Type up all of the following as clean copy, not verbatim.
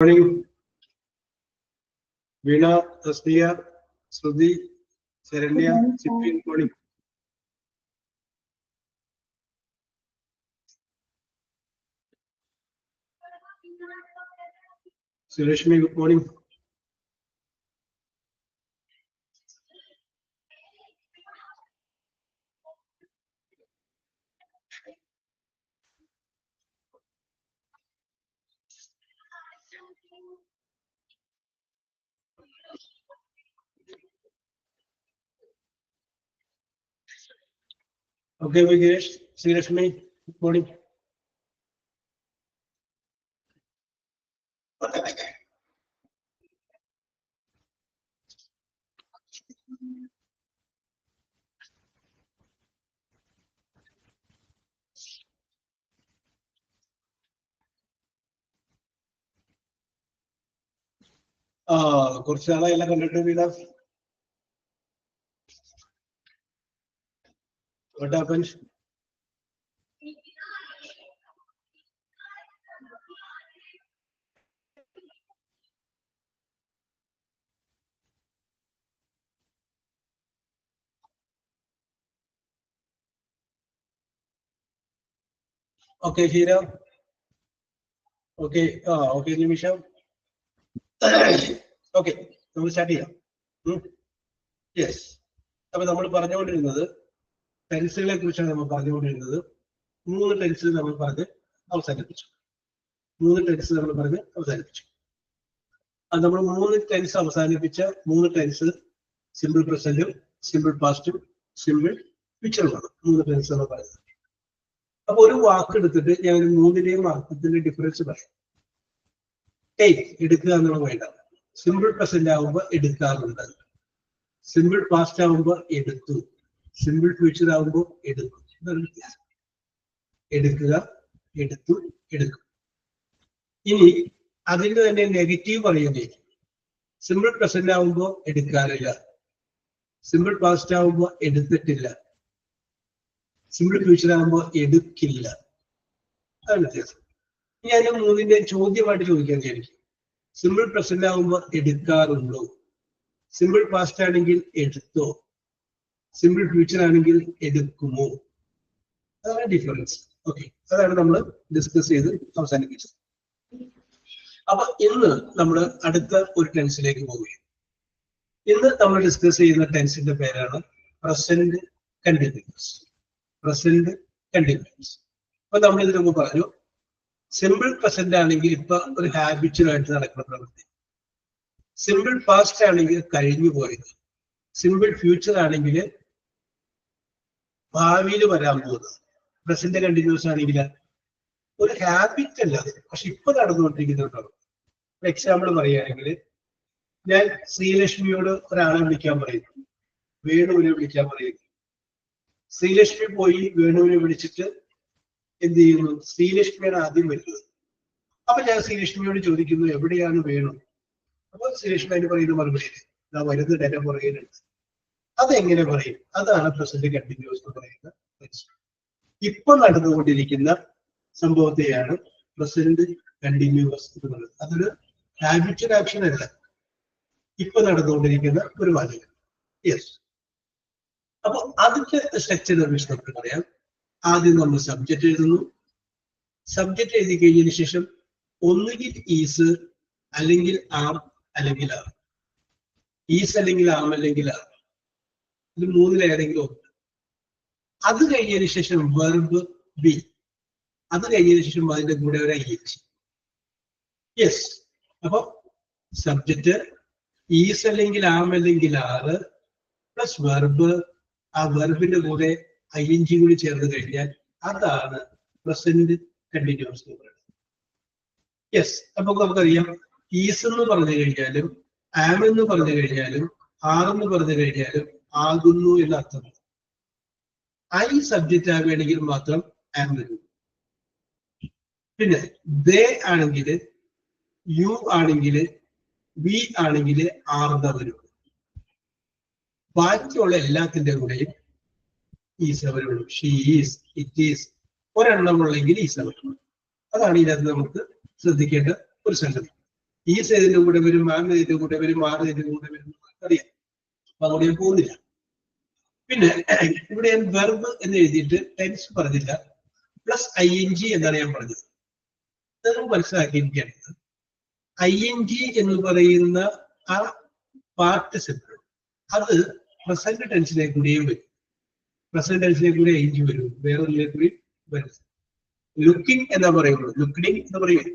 Morning, Veena, Tasniya, Sruti, Serenya, Chipin, morning. Sureshmi, good morning. Okay, Vigesh, Sureshmi, good morning. Kurshala, ella connected with us. What happened? Okay, Hira. Okay, okay, Nimisha. Okay, we will start here. Yes. അപ്പോൾ നമ്മൾ പറഞ്ഞുകൊണ്ടിരുന്നത് ടെൻസുകളെ കുറിച്ചാണ് നമ്മൾ പറഞ്ഞുകൊണ്ടിരുന്നത്. 3 tense നമ്മൾ പറഞ്ഞ് അവസാനിപ്പിച്ചു. 3 tense നമ്മൾ പറഞ്ഞ് അവസാനിപ്പിച്ചു. അത് നമ്മൾ 3 ടെൻസ് അവസാനിപ്പിച്ച 3 ടെൻസ് സിമ്പിൾ പ്രസന്റും സിമ്പിൾ പാസ്റ്റും സിമ്പിൾ ഫ്യൂച്ചറുമാണ് 3 ടെൻസ് നമ്മൾ പറയുന്നത്. അപ്പൊ ഒരു വാക്ക് എടുത്തിട്ട് ഞാൻ 3ന്റെയും അർത്ഥത്തിന്റെ ഡിഫറൻസ് പറയാം. ടേക്ക്, എടുക്കുക എന്നുള്ള വേണ്ട. സിമ്പിൾ പ്രസന്റ് ആകുമ്പോൾ എടുക്കാറുണ്ട്, സിമ്പിൾ പാസ്റ്റ് ആകുമ്പോൾ എടുത്തു, സിമ്പിൾ ഫ്യൂച്ചർ ആകുമ്പോൾ എടുക്കും. ഇതാണ് വ്യത്യാസം. എടുക്കുക, എടുത്തു, എടുക്കും. ഇനി അതിന്റെ തന്നെ നെഗറ്റീവ് പറയുന്നേ, സിമ്പിൾ പ്രസന്റ് ആകുമ്പോൾ എടുക്കാറില്ല, സിമ്പിൾ പാസ്റ്റ് ആകുമ്പോൾ എടുത്തിട്ടില്ല, സിമ്പിൾ ഫ്യൂച്ചർ ആകുമ്പോൾ എടുക്കില്ല. അതാണ് വ്യത്യാസം. ഞാൻ 3ന്റെ ചോദ്യമായിട്ട് ചോദിക്കാൻ വിചാരിക്കും. സിമ്പിൾ പ്രസന്റ് ആകുമ്പോൾ എടുക്കാറുണ്ടോ, സിമ്പിൾ പാസ്റ്റ് ആണെങ്കിൽ എടുത്തോ, സിമ്പിൾ ഫ്യൂച്ചർ ആണെങ്കിൽ എടുക്കുമോ? അതാണ് ഡിഫറൻസ്. ഓക്കെ, അതാണ് നമ്മൾ ഡിസ്കസ് ചെയ്ത് അവസാനിപ്പിച്ചത്. അപ്പൊ ഇന്ന് നമ്മൾ അടുത്ത ഒരു ടെൻസിലേക്ക് പോവുകയാണ്. ഇന്ന് നമ്മൾ ഡിസ്കസ് ചെയ്യുന്ന ടെൻസിന്റെ പേരാണ് പ്രസന്റ് കണ്ടിന്യൂസ്. Present continuous. അപ്പൊ നമ്മൾ ഇതിനു മുമ്പ് പറഞ്ഞു, സിമ്പിൾ പ്രസന്റ് ആണെങ്കിൽ ഇപ്പൊ ഒരു ഹാബിച്വലായിട്ട് നടക്കുന്ന പ്രവൃത്തി, സിമ്പിൾ പാസ്റ്റ് ആണെങ്കിൽ കഴിഞ്ഞു പോയത്, സിമ്പിൾ ഫ്യൂച്ചർ ആണെങ്കിൽ ഭാവിയിൽ വരാൻ പോകുന്നത്, പ്രസന്റ് കണ്ടിന്യൂസ് ആണെങ്കിൽ ഒരു ഹാബിറ്റ് അല്ല അത്, പക്ഷെ ഇപ്പൊ നടന്നുകൊണ്ടിരിക്കുന്നുണ്ടാവും. എക്സാമ്പിൾ പറയുകയാണെങ്കിൽ, ഞാൻ ശ്രീലക്ഷ്മിയോട് ഒരാളെ വിളിക്കാൻ പറയുന്നു, വേണുവിനെ വിളിക്കാൻ പറയുന്നു. ശ്രീലക്ഷ്മി പോയി വേണുവിനെ വിളിച്ചിട്ട് എന്ത് ചെയ്യുന്നു? ശ്രീലക്ഷ്മിയാണ് ആദ്യം വരുന്നത്. അപ്പൊ ഞാൻ ശ്രീലക്ഷ്മിയോട് ചോദിക്കുന്നു, എവിടെയാണ് വേണു? അപ്പൊ ശ്രീലക്ഷ്മി അതിന് പറയുന്ന മറുപടി, ഞാൻ വരുന്ന ഡേറ്റ പറയുന്നുണ്ട്. അതെങ്ങനെ പറയും? അതാണ് പ്രസന്റ് കണ്ടിന്യൂസ് എന്ന് പറയുന്നത്. ഇപ്പൊ നടന്നുകൊണ്ടിരിക്കുന്ന സംഭവത്തെയാണ് പ്രസന്റ് കണ്ടിന്യൂസ് എന്ന് പറയുന്നത്. അതൊരു ഹാബിച്വൽ ആക്ഷൻ അല്ല, ഇപ്പൊ നടന്നുകൊണ്ടിരിക്കുന്ന ഒരു വാചകം. യെസ്. അപ്പൊ അതിന്റെ സ്ട്രക്ചർ നമുക്ക് പറയാം. ആദ്യം നമ്മൾ സബ്ജക്റ്റ് എഴുതുന്നു. സബ്ജക്റ്റ് എഴുതി കഴിഞ്ഞതിന് ശേഷം ഒന്നുകിൽ ഈസ് അല്ലെങ്കിൽ ആം അല്ലെങ്കിൽ ആർ, ഈസ് അല്ലെങ്കിൽ ആം അല്ലെങ്കിൽ ആർ, ഇത് 3-ൽ ഏതെങ്കിലും ഒന്ന്. അത് കഴിഞ്ഞതിന് ശേഷം വെർബ് ബി, അത് കഴിഞ്ഞതിന് ശേഷം അതിന്റെ കൂടെ ഒരു ഐഎൻജി. യെസ്. അപ്പൊ സബ്ജക്റ്റ് ഈസ് അല്ലെങ്കിൽ ആം അല്ലെങ്കിൽ ആറ് പ്ലസ് വെർബ്, ആ വെർബിന്റെ കൂടെ ഐഎൻജി കൂടി ചേർന്ന് കഴിഞ്ഞാൽ അതാണ് പ്രസന്റ് കണ്ടിന്യൂസ് എന്ന് പറയുന്നത്. യെസ്. അപ്പൊ നമുക്കറിയാം, ഈസ് എന്ന് പറഞ്ഞു കഴിഞ്ഞാലും ആം എന്ന് പറഞ്ഞു കഴിഞ്ഞാലും ആറെന്ന് പറഞ്ഞു കഴിഞ്ഞാലും ആകുന്നു എന്ന അർത്ഥമാണ്. ഐ സബ്ജക്റ്റ് ആവുകയാണെങ്കിൽ മാത്രം ആം വരും. പിന്നെ ദേ ആണെങ്കിൽ, യു ആണെങ്കിൽ, വി ആണെങ്കിൽ ആർന്ന വരും. ബാക്കിയുള്ള എല്ലാത്തിന്റെ കൂടെയും ഈസ് വരുള്ളൂ. ഷീ ഈസ്, ഇറ്റ് ഈസ്, ഒരെണ്ണം ഉള്ളെങ്കിൽ ഈസ് വരുള്ളൂ. അതാണ് ഇതിനകത്ത് നമുക്ക് ശ്രദ്ധിക്കേണ്ട ഒരു സംഗതി. ഈസ് ഇതിന്റെ കൂടെ വരും, ആം ഇതിന്റെ കൂടെ വരും, ആർ ഇതിന്റെ കൂടെ വരും അറിയാം. അപ്പൊ അതുകൊണ്ട് ഞാൻ പോകുന്നില്ല. പിന്നെ ഇവിടെ ഞാൻ വെർബ് എന്ന് എഴുതിയിട്ട് ടെൻസ് പറഞ്ഞില്ല, പ്ലസ് ING എന്നാണ് ഞാൻ പറഞ്ഞത്. നമുക്ക് മനസ്സിലാക്കിയിരിക്കുകയാണ് ING എന്ന് പറയുന്ന ആ പാർട്ടിസിപ്പിൾ അത് പ്രസന്റ് ടെൻസിനെ കൂടിയും വരും. പ്രസന്റ് ടെൻസിനെ കൂടി ING വരും, വേറെ ഒന്നിനെ കൂടി വരും. ലുക്കിംഗ് എന്നാ പറയുള്ളൂ, ലുക്കിംഗ് എന്ന് പറയും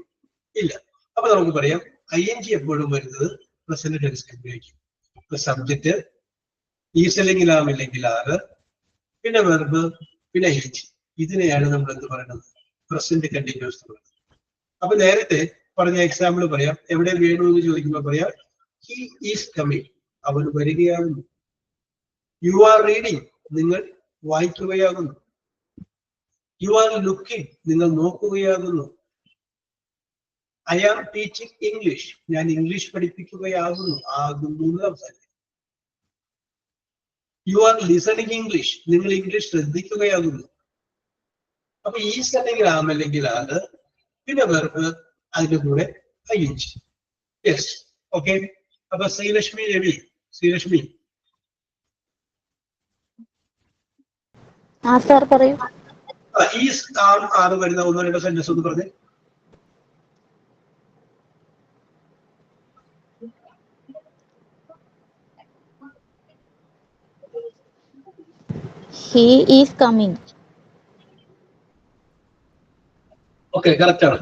ഇല്ല. അപ്പൊ നമുക്ക് പറയാം ING എപ്പോഴും വരുന്നത് പ്രസന്റ് ടെൻസിനെ ഉപയോഗിക്കും. സബ്ജക്റ്റ് ഈസ് അല്ലെങ്കിൽ ആം അല്ലെങ്കിൽ ആറ്, പിന്നെ വെർബ്, പിന്നെ ING. ഇതിനെയാണ് നമ്മൾ എന്ത് പറയുന്നത്? പ്രസന്റ് കണ്ടിന്യൂസ് എന്ന് പറയുന്നത്. അപ്പൊ നേരത്തെ പറഞ്ഞ എക്സാമ്പിൾ പറയാം. എവിടെ വേണു എന്ന് ചോദിക്കുമ്പോൾ പറയാം ഹി ഈസ് കമ്മിങ്, അവൻ വരികയാകുന്നു. യു ആർ റീഡിങ്, നിങ്ങൾ വായിക്കുകയാകുന്നു. യു ആർ ലുക്കിംഗ്, നിങ്ങൾ നോക്കുകയാകുന്നു. ഐ ആം ടീച്ചിങ് ഇംഗ്ലീഷ്, ഞാൻ ഇംഗ്ലീഷ് പഠിപ്പിക്കുകയാകുന്നു. ആകുന്നു സംസാരിക്കും. യു ആർ ലിസണിങ് ഇംഗ്ലീഷ്, നിങ്ങൾ ഇംഗ്ലീഷ് ശ്രദ്ധിക്കുകയാകുന്നു. അപ്പൊ ഈസ് അല്ലെങ്കിൽ ആം അല്ലെങ്കിൽ ആറ്, പിന്നെ വെർബ്, അതിന്റെ കൂടെ ING. Yes, okay. അപ്പൊ ശ്രീലക്ഷ്മി രവി, ശ്രീലക്ഷ്മി ഈസ് ആം ആറ് വരുന്ന ഒന്നോ രണ്ടോ സെന്റൻസ് ഒന്ന് പറഞ്ഞേ. He is coming. Okay, correct ആണ്.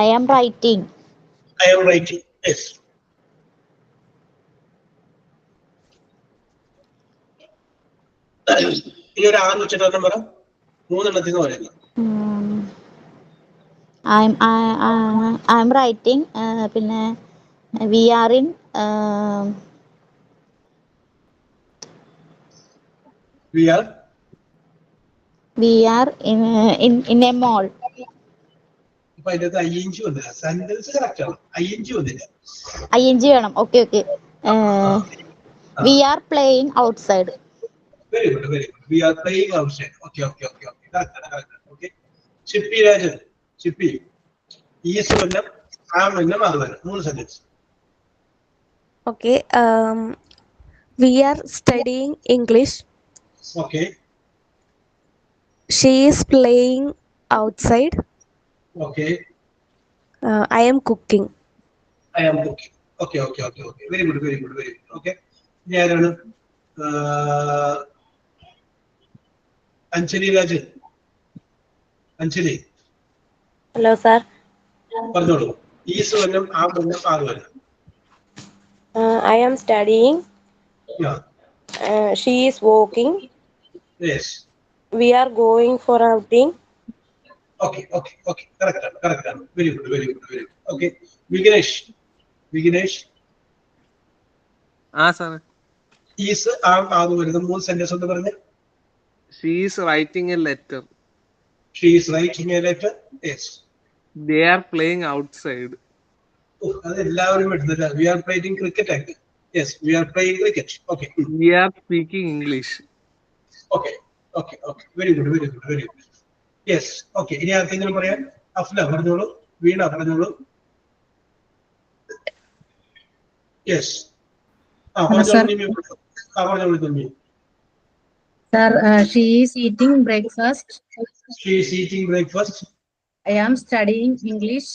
I am writing. I am writing. Yes. ഈ ഒരു ആറ് വെച്ചിട്ട് പറ, മൂന്നെണ്ണത്തിന് പറയുന്നത്. I'm writing. പിന്നെ we are in. We are in a mall. ഇപ്പൊ അതിനകത്ത് ING വന്നില്ല. സെന്റൻസ് കറക്റ്റ് ആണ്, ING വന്നില്ല. ING വേണം. Okay. We are playing outside. Very good. We are playing outside. Okay. Okay. Chippy Rajan, Chippy. Is വന്നം, am വന്നം, are വന്നം. മൂന്ന് sentence. Okay. We are studying English. Okay. She is playing outside. Okay. I am cooking. I am cooking. Okay. Very good. Okay. ഞാനാണ് Anjali Rajan. Anjali. Hello sir. പറഞ്ഞോളൂ. Is വന്നം, am വന്നം, are വന്നം. I am studying. Yeah. She is walking. Yes. We are going for outing. Okay. Correct. Very good. Okay. Vignesh. Sir. Is ആം ആറ് വരുന്ന മൂന്ന് sentence ഒന്ന് പറഞ്ഞേ. She is writing a letter. She is writing a letter. Yes. They are playing outside. അത് എല്ലാവരും എടുത്തില്ല. We are playing cricket. Yes, we are playing cricket. Okay. We are speaking English. Okay. Very good. Yes. Okay. ഇനി ആർക്കെങ്കിലും പറയാം? അഫ്ല പറഞ്ഞോളൂ, വീണ പറഞ്ഞോളൂ. Yes. പറഞ്ഞോളൂ. Sir, she is eating breakfast. She is eating breakfast. I am studying English.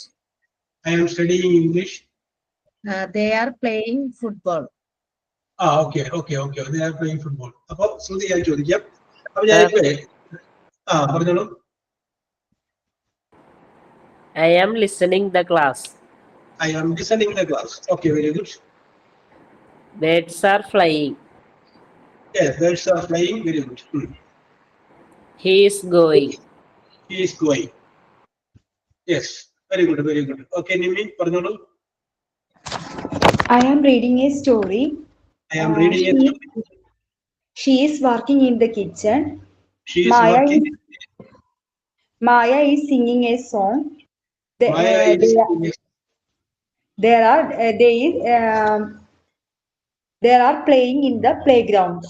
They are playing football. Okay. They are playing football. അപ്പൊ ശ്രുതി ഞാൻ ചോദിക്കാം. അപ്പൊ ഞാൻ പറഞ്ഞോളൂ. I am listening the class. Okay, very good. Birds are flying. Yes, birds are flying. Very good. He is going. Yes, very good. Okay, Nimi, പറഞ്ഞോളൂ. I am reading a story. She is working in the kitchen. Maya is singing a song. They are playing in the playground.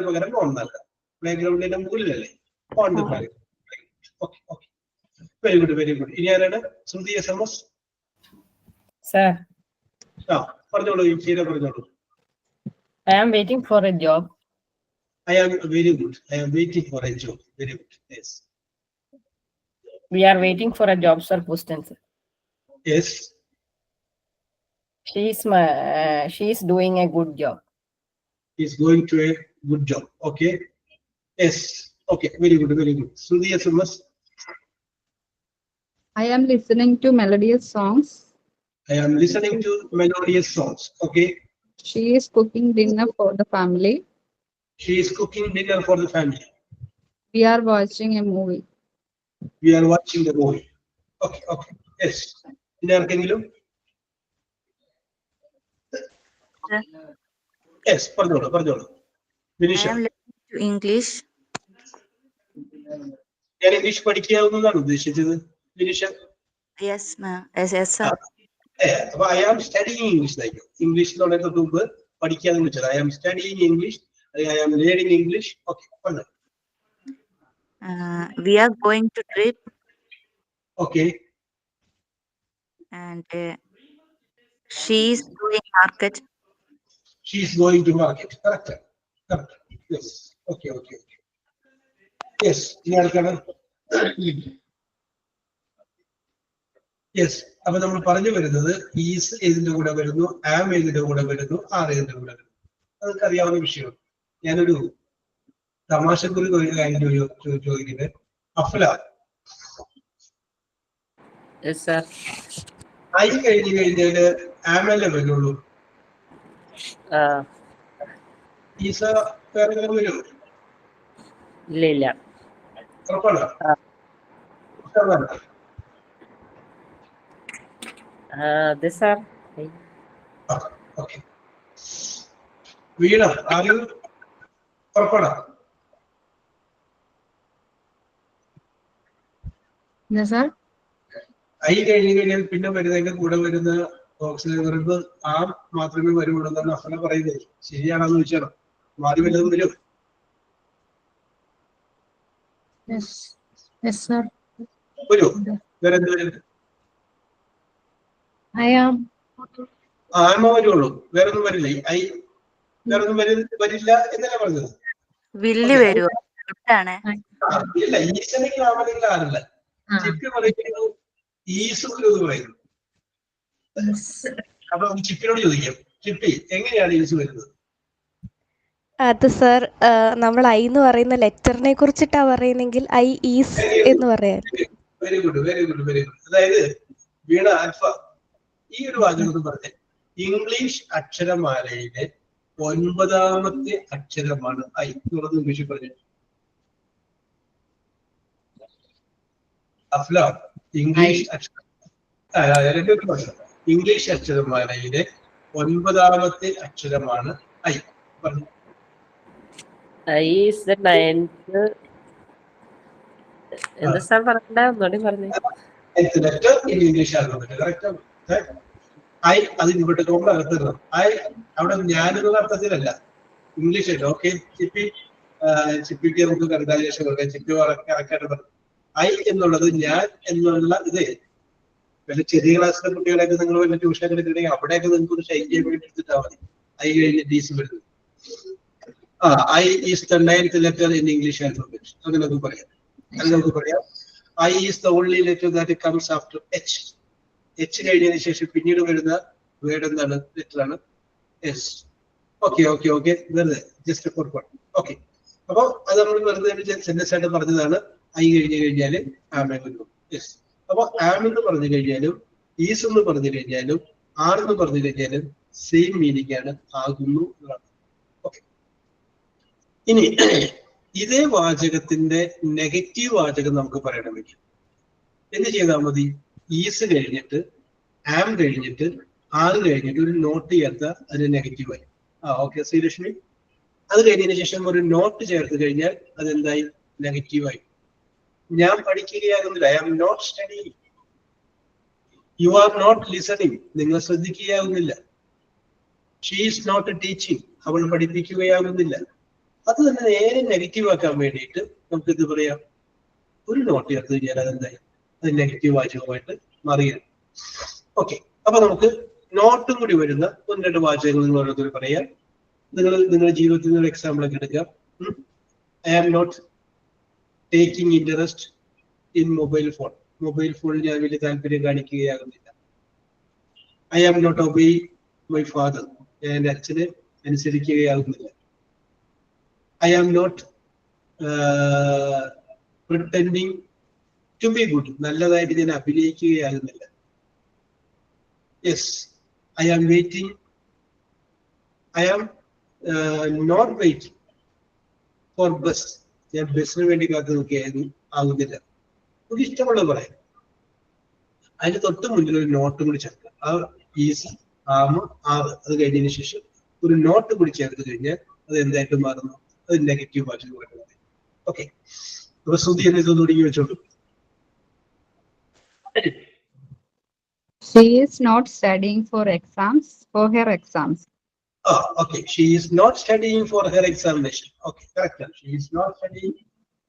പകരം ഒന്നല്ല, പ്ലേഗ്രൗണ്ടിന്റെ മുകളിലല്ലേ. Okay okay, very good very good. ഇനി ആരാണ്? ശ്രുതി SMS. Sir, ആ പറഞ്ഞോളൂ, ശീല പറഞ്ഞോളൂ. I am waiting for a job. I am very good. I am waiting for a job. Very good. Yes. We are waiting for a job, sir. Poston, sir. Yes. She is doing a good job. He's going to a good job. Okay. Yes. Okay. Very good. Very good. Sudhi SMS. I am listening to melodious songs. I am listening to melodious songs. Okay. She is cooking dinner for the family. She is cooking dinner for the family. We are watching a movie. We are watching the movie. Okay. Okay. Yes. ഇനി ആർക്കെങ്കിലും? Yes. പറഞ്ഞോളൂ പറഞ്ഞോളൂ. Vinisha. I am listening to English. ഞാൻ English പഠിക്കാവുന്നതാണ് ഉദ്ദേശിച്ചത്. Vinisha. Yes, ma'am. Yes, sir. അപ്പൊ I am studying English ആയിരിക്കും. English എന്ന് പറയുന്നത് മുമ്പ് പഠിക്കാന്ന് വിളിച്ചത്. I am studying English, I am learning English. Okay പറഞ്ഞു. We are going to trip, okay. and she is doing market. She is going to market. Correct. Correct. Yes. Okay. Okay. Okay. Yes. ഇനി ആർക്കാണ്? Yes. അപ്പൊ നമ്മൾ പറഞ്ഞു വരുന്നത് is ഏതിന്റെ കൂടെ വരുന്നു, ആം ഏതിന്റെ കൂടെ വരുന്നു, ആർ ഏതിന്റെ കൂടെ വരുന്നു. അതൊക്കെ അറിയാവുന്ന വിഷയമാണ്. ഞാനൊരു തമാശക്കുറി ഒരു കാര്യം ചോദിക്കുന്നത്. Afla, Yes, sir. ഐ കഴിഞ്ഞ് കഴിഞ്ഞാല് ആമല്ലേ വരുള്ളൂ. ഈസ വേറെ വരുമോ? ഇല്ല ഇല്ല. ഉറപ്പാണ്? അതെ സാർ. ഓക്കെ. വീണ ആരും ഉറപ്പാണ്? Yes, sir. ഐ കഴിഞ്ഞ് കഴിഞ്ഞാൽ പിന്നെ വരുന്നതിന്റെ കൂടെ വരുന്ന ഓക്സിലറി വെർബ് ആം മാത്രമേ വരുള്ളൂ എന്നാണ് അഫ്ല പറയുന്നത്. ശരിയാണെന്ന് ചോദിച്ചാലോ? മാറി വല്ലതും വരും? Yes. Yes, sir. വരൂ. വേറെ എന്ത് വരും? I am. ആമ വരുള്ളൂ, വേറൊന്നും വരില്ല. ഐ വേറൊന്നും വരില്ല എന്നല്ല പറഞ്ഞത്. വില്ല് വരുമോ? ആണ്. ഇല്ല, ഈസനെങ്കിൽ ആമനെങ്കിൽ ആരല്ല. ചിപ്പി പറയുന്നു, ഈസ് എന്ന് പറയുന്നു. അപ്പൊ ചിപ്പിനോട് ചോദിക്കാം, ചിപ്പി എങ്ങനെയാണ് ഈസ് വരുന്നത്? അത് സർ, നമ്മൾ ഐ എന്ന് പറയുന്ന ലെറ്ററിനെ കുറിച്ചിട്ടാ പറയുന്നെങ്കിൽ ഐ ഈസ് എന്ന് പറയാൻ. Very good very good very good. അതായത് വീണ ആൽഫ ഈ ഒരു വാചകം പറഞ്ഞേ, ഇംഗ്ലീഷ് അക്ഷരമാലയിലെ 9ാമത്തെ അക്ഷരമാണ് ഐ. തുറന്ന് ഇംഗ്ലീഷിൽ പറഞ്ഞു. അഫ്ല, ഇംഗ്ലീഷ് ഇംഗ്ലീഷ് അക്ഷരമാലയിലെ 9ാമത്തെ അക്ഷരമാണ് ഐ. പറഞ്ഞു. I is the 9th. എന്താ സാർ പറഞ്ഞ ഒന്നുകൂടി പറഞ്ഞേ. Letter in English alphabet. Correct. I അത് ഇവിടെ നമ്മുടെ അകത്തിടണം. ഐ അവിടെ ഞാനെന്നുള്ള അർത്ഥത്തിലല്ല, ഇംഗ്ലീഷ് അല്ല. ഓക്കെ ചിപ്പി, ചിപ്പിക്ക് നമുക്ക് കൺഗ്രാജുലേഷൻ കൊടുക്കാം. ചിപ്പി കറക്റ്റായിട്ട് പറഞ്ഞു. ഐ എന്നുള്ളത് ഞാൻ എന്നുള്ള ഇത് വല്ല ചെറിയ ക്ലാസ്സിലെ കുട്ടികളെയൊക്കെ നിങ്ങൾ വല്ല ട്യൂഷൻ എടുക്കുകയാണെങ്കിൽ അവിടെയൊക്കെ നിങ്ങൾക്ക് ഒരു ഷൈൻ ചെയ്യാൻ വേണ്ടി എടുത്തിട്ടാൽ മതി. ഐ കഴിഞ്ഞ് ഡീസ് വരുന്നത്. I is the 9th letter in English alphabet. അങ്ങനെ നമുക്ക് പറയാം. I is the only letter that comes after H. H കഴിഞ്ഞതിന് ശേഷം പിന്നീട് വരുന്ന വേർഡ് എന്താണ്? ലെറ്റർ ആണ് എസ്. Okay okay okay. വെറുതെ ജസ്റ്റ് ഫോർ ഫൺ. ഓക്കെ. അപ്പൊ അത് നമ്മൾ വെറുതെ സെന്റൻസ് ആയിട്ട് പറഞ്ഞതാണ്. ഐ കഴിഞ്ഞ് കഴിഞ്ഞാല് ആം എന്ന്. യെസ്. അപ്പൊ ആം എന്ന് പറഞ്ഞു കഴിഞ്ഞാലും ഈസ് എന്ന് പറഞ്ഞു കഴിഞ്ഞാലും ആർ എന്ന് പറഞ്ഞു കഴിഞ്ഞാലും സെയിം മീനിങ് ആണ്, ആകുന്നു എന്നാണ്. ഓക്കെ. ഇനി ഇതേ വാചകത്തിന്റെ നെഗറ്റീവ് വാചകം നമുക്ക് പറയണമെങ്കിൽ എന്ത് ചെയ്താൽ മതി? ഈസ് കഴിഞ്ഞിട്ട് ആം കഴിഞ്ഞിട്ട് ആർ കഴിഞ്ഞിട്ട് ഒരു നോട്ട് ചേർത്ത അത് നെഗറ്റീവായി. ഓക്കെ ശ്രീലക്ഷ്മി. അത് കഴിഞ്ഞതിന് ശേഷം ഒരു നോട്ട് ചേർത്ത് കഴിഞ്ഞാൽ അതെന്തായി? നെഗറ്റീവായി. ഞാൻ പഠിക്കുകയാകുന്നില്ല. I am not studying. You are not listening. നിങ്ങൾ ശ്രദ്ധിക്കുകയാകുന്നില്ല. She is not teaching. അവൾ പഠിപ്പിക്കുകയാകുന്നില്ല. അത് തന്നെ നേരെ നെഗറ്റീവ് ആക്കാൻ വേണ്ടിയിട്ട് നമുക്ക് ഇത് പറയാം. ഒരു നോട്ട് ചേർത്ത് കഴിഞ്ഞാൽ അതെന്തായി, അത് നെഗറ്റീവ് വാചകമായിട്ട് മാറുകയാണ്. ഓക്കെ, അപ്പൊ നമുക്ക് നോട്ടും കൂടി വരുന്ന 1-2 വാചകങ്ങൾ നിങ്ങൾ ഓരോരുത്തർ പറയാം. നിങ്ങളുടെ ജീവിതത്തിൽ നിന്ന് ഒരു എക്സാമ്പിൾ ഒക്കെ എടുക്കുക. I am not taking interest in mobile phone. Mobile ഫോണിൽ ഞാൻ വലിയ താല്പര്യം കാണിക്കുകയാകുന്നില്ല. I am not obey my father. ഞാൻ എൻ്റെ അച്ഛനെ അനുസരിക്കുകയാകുന്നില്ല. I am not pretending to be good. നല്ലതായിട്ട് ഞാൻ അഭിനയിക്കുകയാകുന്നില്ല. Yes, I am waiting. I am not waiting for bus. ഞാൻ ബസ്സിന് വേണ്ടി കാത്തു നിൽക്കുകയായിരുന്നു ആകുന്നില്ല. നമുക്ക് ഇഷ്ടമുള്ളത് പറയാം. അതിന് തൊട്ട് മുന്നിൽ ഒരു നോട്ടും കൂടി ചേർക്കുക. ആ ഈസ്, ആമ്, ആറ് അത് കഴിഞ്ഞതിന് ശേഷം ഒരു നോട്ട് കൂടി ചേർത്ത് കഴിഞ്ഞാൽ അത് എന്തായിട്ട് മാറുന്നു? അത് നെഗറ്റീവ് വാചകം വരുന്നത്. ഓക്കെ, അപ്പൊ ശ്രുതി എന്ന് ഇതൊന്നും ഒടുങ്ങി വെച്ചോളൂ. She is not studying for her exams. Okay. She is not studying for her examination. Okay, correct. She is not studying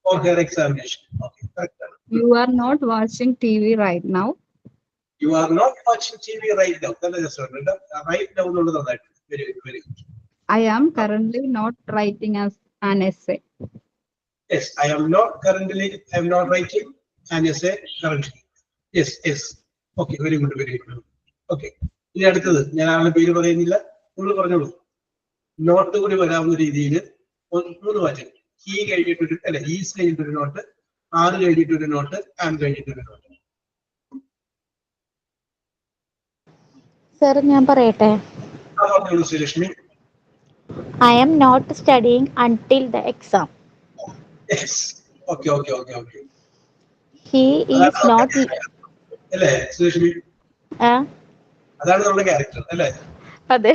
for her examination. Okay, correct. You are not watching TV right now. You are not watching TV right now. That is right now. Very good, very good. I am currently not writing an essay. Yes, I am not writing an essay currently. Yes, yes. Okay, very good, very good. Okay. ഇനി അടുത്തത് ഞാൻ ആളുടെ പേര് പറയുന്നില്ല, നിങ്ങൾ പറഞ്ഞോളൂ. Not കൂടി വരാവുന്ന രീതിയിൽ 3 വാചകം. ഹീ കഴിഞ്ഞിട്ടൊരു അല്ലെ, ഹീസ് കഴിഞ്ഞിട്ടൊരു നോട്ട്, ആറ് കഴിഞ്ഞിട്ടൊരു നോട്ട്, ആം കഴിഞ്ഞിട്ടൊരു നോട്ട്. സർ ഞാൻ പറയട്ടെ? പറഞ്ഞോളൂ Sreelakshmi. I am not studying until the exam. Yes. Okay. He is not. അല്ലേ ശ്രീലക്ഷ്മി? അതാണ് നമ്മുടെ ക്യാരക്ടർ അല്ലേ? അതെ.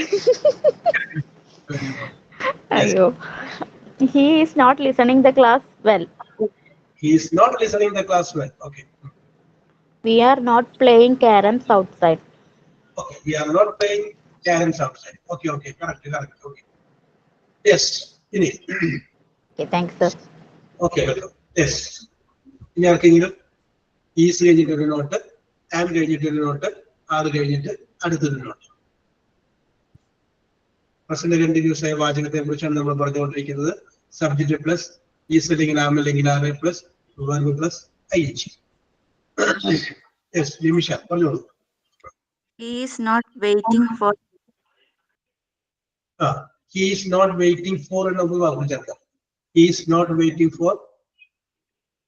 അയ്യോ. He is not listening the class well. He is not listening the class well. Okay. We are not playing caroms outside. Okay, we are not playing caroms outside. Okay, correct. Okay. Yes. Ini. Okay, thanks sir. Okay. Yes. ഇനി ആർക്കെങ്കിലും is കഴിഞ്ഞിട്ടൊരു not, am കഴിഞ്ഞിട്ടൊരു not, ആറ് കഴിഞ്ഞിട്ട് അടുത്തൊരു not. Present continuous ആയ വാചകത്തെ കുറിച്ചാണ് നമ്മൾ പറഞ്ഞുകൊണ്ടിരിക്കുന്നത്. Subject plus is അല്ലെങ്കിൽ ആം അല്ലെങ്കിൽ are plus verb plus ing. Yes, Nimisha പറഞ്ഞോളൂ. He is not waiting for. He is not waiting for എന്നൊക്കെ വാക്ക് ചേർക്കാം. He is not waiting for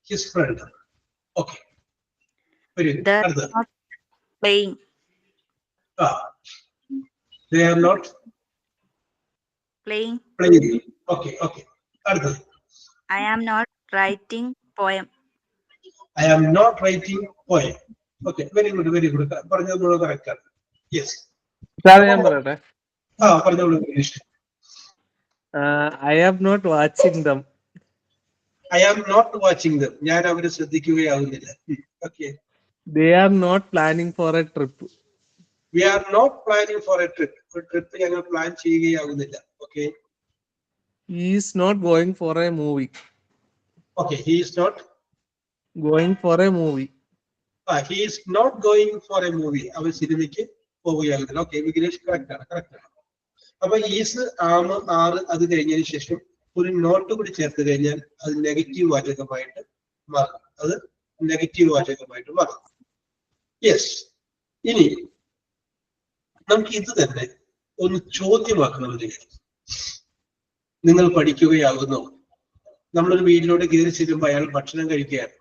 his friend. Okay. Very good. They are not playing. They are not Playing. Okay. അടുത്തത്. I am not writing poem. I am not writing poem. Okay, very good. പറഞ്ഞത് മുഴുവൻ correct ആണ്. Yes. ഞാൻ പറയട്ടെ? പറഞ്ഞോളൂ. I am not watching them. I am not watching them. ഞാൻ അവരെ ശ്രദ്ധിക്കുകയാവുന്നില്ല. Okay. They are not planning for a trip. We are not planning for a trip. ഒരു trip ഞങ്ങൾ plan ചെയ്യുകയാവുന്നില്ല. Okay. He is not going for a movie. Okay, he is not Going for a movie. He is not going for a movie. അവൻ സിനിമയ്ക്ക് പോവുകയാകുന്നില്ല. Okay, Vignesh correct ആണ്. അപ്പൊ is, ആം, ആറ് അത് കഴിഞ്ഞതിന് ശേഷം ഒരു നോട്ട് കൂടി ചേർത്ത് കഴിഞ്ഞാൽ അത് നെഗറ്റീവ് വാചകമായിട്ട് മാറും. യെസ്. ഇനി നമുക്ക് ഇത് തന്നെ ഒന്ന് ചോദ്യമാക്കണമെന്ന് വിചാരിക്കും. നിങ്ങൾ പഠിക്കുകയാകുന്നു. നമ്മളൊരു വീട്ടിലോട്ട് കയറി ചെല്ലുമ്പോൾ അയാൾ ഭക്ഷണം കഴിക്കുകയാണ്.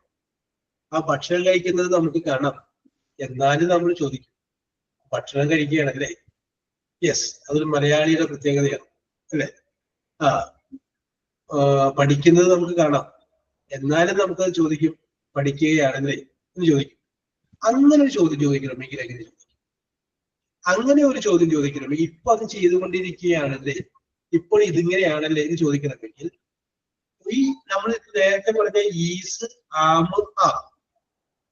ആ ഭക്ഷണം കഴിക്കുന്നത് നമുക്ക് കാണാം, എന്നാലും നമ്മൾ ചോദിക്കും ഭക്ഷണം കഴിക്കുകയാണല്ലേ. യെസ്, അതൊരു മലയാളിയുടെ പ്രത്യേകതയാണ് അല്ലെ. പഠിക്കുന്നത് നമുക്ക് കാണാം, എന്നാലും നമുക്കത് ചോദിക്കും പഠിക്കുകയാണല്ലേ എന്ന് ചോദിക്കും. അങ്ങനെ ഒരു ചോദ്യം ചോദിക്കണമെങ്കിൽ എങ്ങനെ ചോദിക്കും? അങ്ങനെ ഒരു ചോദ്യം ചോദിക്കണമെങ്കിൽ ഇപ്പൊ അത് ചെയ്തുകൊണ്ടിരിക്കുകയാണല്ലേ, ഇപ്പോൾ ഇതിങ്ങനെയാണല്ലേ എന്ന് ചോദിക്കണമെങ്കിൽ ഈ നമ്മൾ നേരത്തെ പറഞ്ഞ ഈസ്, ആം, ആ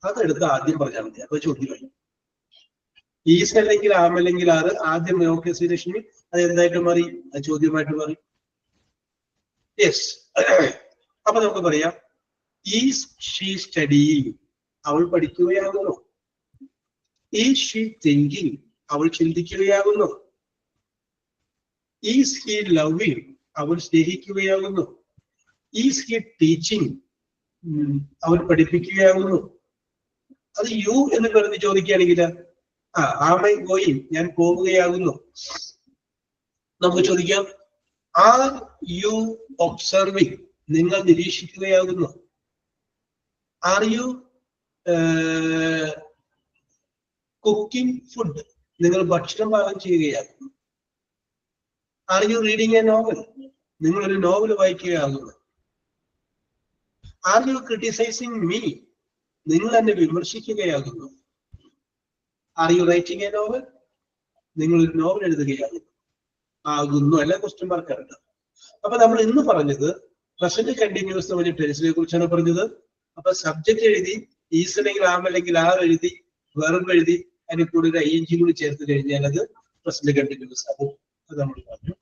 അതെടുത്ത് ആദ്യം പറഞ്ഞാൽ മതി. അപ്പൊ ചോദ്യമായി. ഈസ് അല്ലെങ്കിൽ ആം അല്ലെങ്കിൽ ആറ് ആദ്യം നോക്കിയ ശ്രീലക്ഷ്മി അത് എന്തായിട്ട് മാറി? അത് ചോദ്യമായിട്ട് മാറി. യെസ്. അപ്പൊ നമുക്ക് പറയാം ഈസ് ഷീ സ്റ്റഡിയിങ്? അവൾ പഠിക്കുകയാകുന്നു. Is she thinking? അവൾ ചിന്തിക്കുകയാകുന്നു. Is he loving? അവൾ സ്നേഹിക്കുകയാകുന്നു. Is he teaching? അവൻ പഠിപ്പിക്കുകയാകുന്നു. അത് യു എന്ന് പറഞ്ഞ് ചോദിക്കുകയാണെങ്കിൽ ആം ഐ ഗോയിങ്? ഞാൻ പോവുകയാകുന്നു. നമുക്ക് ചോദിക്കാം ആർ യു ഒബ്സർവിങ്? നിങ്ങൾ നിരീക്ഷിക്കുകയാകുന്നു. Are you cooking food? നിങ്ങൾ ഭക്ഷണം പാകം ചെയ്യുകയാകുന്നു. Are you reading a novel? നിങ്ങൾ ഒരു നോവൽ വായിക്കുകയാകുന്നു. Are you criticising me? നിങ്ങൾ എന്നെ വിമർശിക്കുകയാകുന്നു. Are you writing a novel? നിങ്ങൾ ഒരു നോവൽ എഴുതുകയാകുന്നു. ആകുന്നു അല്ല ക്വസ്റ്റ്യൻ മാർക്കാറുണ്ട്. അപ്പൊ നമ്മൾ ഇന്ന് പറഞ്ഞത് പ്രസന്റ് കണ്ടിന്യൂസ് എന്ന് പറഞ്ഞ ടെൻസിനെ കുറിച്ചാണ് പറഞ്ഞത്. അപ്പൊ സബ്ജക്ട് എഴുതി, ഈസ് അല്ലെങ്കിൽ ആം അല്ലെങ്കിൽ ആർ എഴുതി, വെർബ് എഴുതി, അതിന് കൂടെ ഒരു ing കൂടി ചേർത്ത് കഴിഞ്ഞാൽ അത് പ്രസന്റ് കണ്ടിന്യൂസ് ആകും. അത് നമ്മൾ പറഞ്ഞു.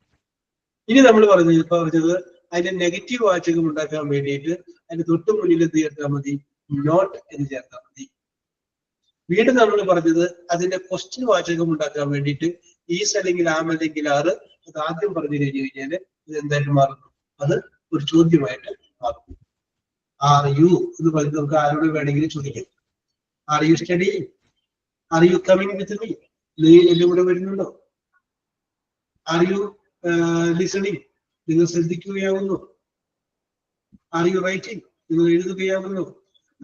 ഇനി നമ്മൾ പറഞ്ഞത് അതിന്റെ നെഗറ്റീവ് വാചകം ഉണ്ടാക്കാൻ വേണ്ടിയിട്ട് അതിന് തൊട്ട് മുന്നിൽ എന്ത് ചേർത്താൽ മതി? നോട്ട് എന്ന് ചേർത്താൽ മതി. വീണ്ടും നമ്മൾ പറഞ്ഞത് അതിന്റെ ക്വസ്റ്റ്യൻ വാചകം ഉണ്ടാക്കാൻ വേണ്ടിയിട്ട് ഈസ് അല്ലെങ്കിൽ ആം അല്ലെങ്കിൽ ആറ് അത് ആദ്യം പറഞ്ഞു കഴിഞ്ഞു കഴിഞ്ഞാല് ഇത് എന്തായിട്ട് മാറുന്നു? അത് ഒരു ചോദ്യമായിട്ട് മാറും. ആർ യു എന്ന് പറഞ്ഞ് നമുക്ക് ആരോട് വേണമെങ്കിലും ചോദിക്കാം. Are you study? Are you coming with me? നീ എന്റെ കൂടെ വരുന്നുണ്ടോ? Are you listening? നിങ്ങൾ ശ്രദ്ധിക്കുകയാകുന്നു. Are you writing? നിങ്ങൾ എഴുതുകയാകുന്നു.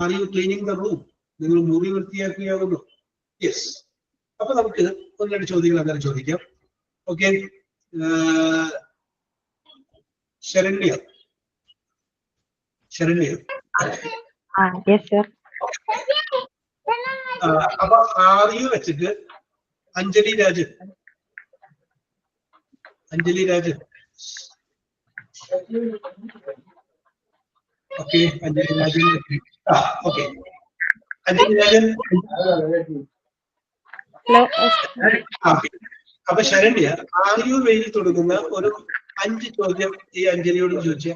Are you cleaning the room? നിങ്ങൾ മുറി വൃത്തിയാക്കുകയാകുന്നു. യെസ്. അപ്പൊ നമുക്ക് ഒന്ന് രണ്ട് ചോദ്യങ്ങൾ അങ്ങനെ ചോദിക്കാം. ഓക്കെ, ശരണ്യ. Yes, sir. അപ്പൊ ആർ യു വെച്ചിട്ട് അഞ്ജലി രാജൻ. ഓക്കെ, അഞ്ജലി രാജൻ. ഓക്കെ, അഞ്ജലി രാജൻ. അപ്പൊ ശരണ്യ ആർ യു വെയിൽ തുടങ്ങുന്ന ഒരു 5 ചോദ്യം ഈ അഞ്ജലിയോട് ചോദിച്ച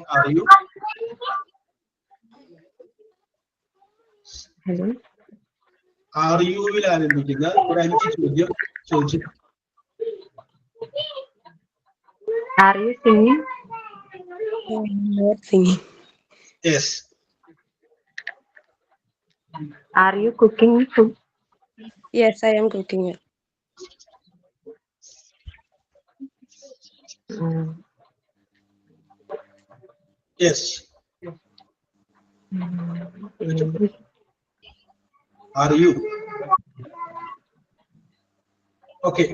ആർ യുവിൽ ആരംഭിക്കുന്ന ഒരു 5 ചോദ്യം ചോദിച്ചു. Are you singing? Not singing. Yes. Are you cooking food? Yes, I am cooking it. Yes. Are you? Okay.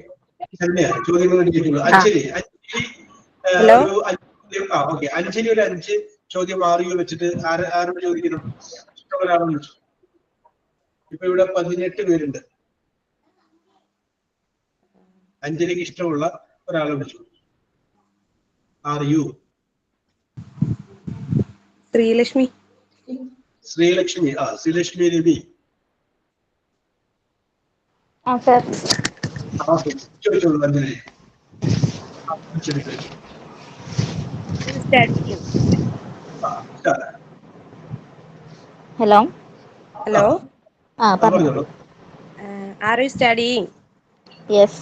ചോദ്യങ്ങൾ അഞ്ജലി. Hello? ഓക്കെ, അഞ്ജലി ഒരു 5 ചോദ്യം ആർ യു വെച്ചിട്ട് ആരോട് ചോദിക്കണം? ഇഷ്ടമുള്ള വെച്ചു. ഇപ്പൊ ഇവിടെ 18 പേരുണ്ട്. അഞ്ജലിക്ക് ഇഷ്ടമുള്ള ഒരാളെ വിളിച്ചു. Are you? Sreelakshmi. Sreelakshmi. Sreelakshmi Ravi. Sir. ചോദിച്ചോളൂ അഞ്ജലി. Hello. Hello? പറഞ്ഞോളൂ. Are you studying? Yes.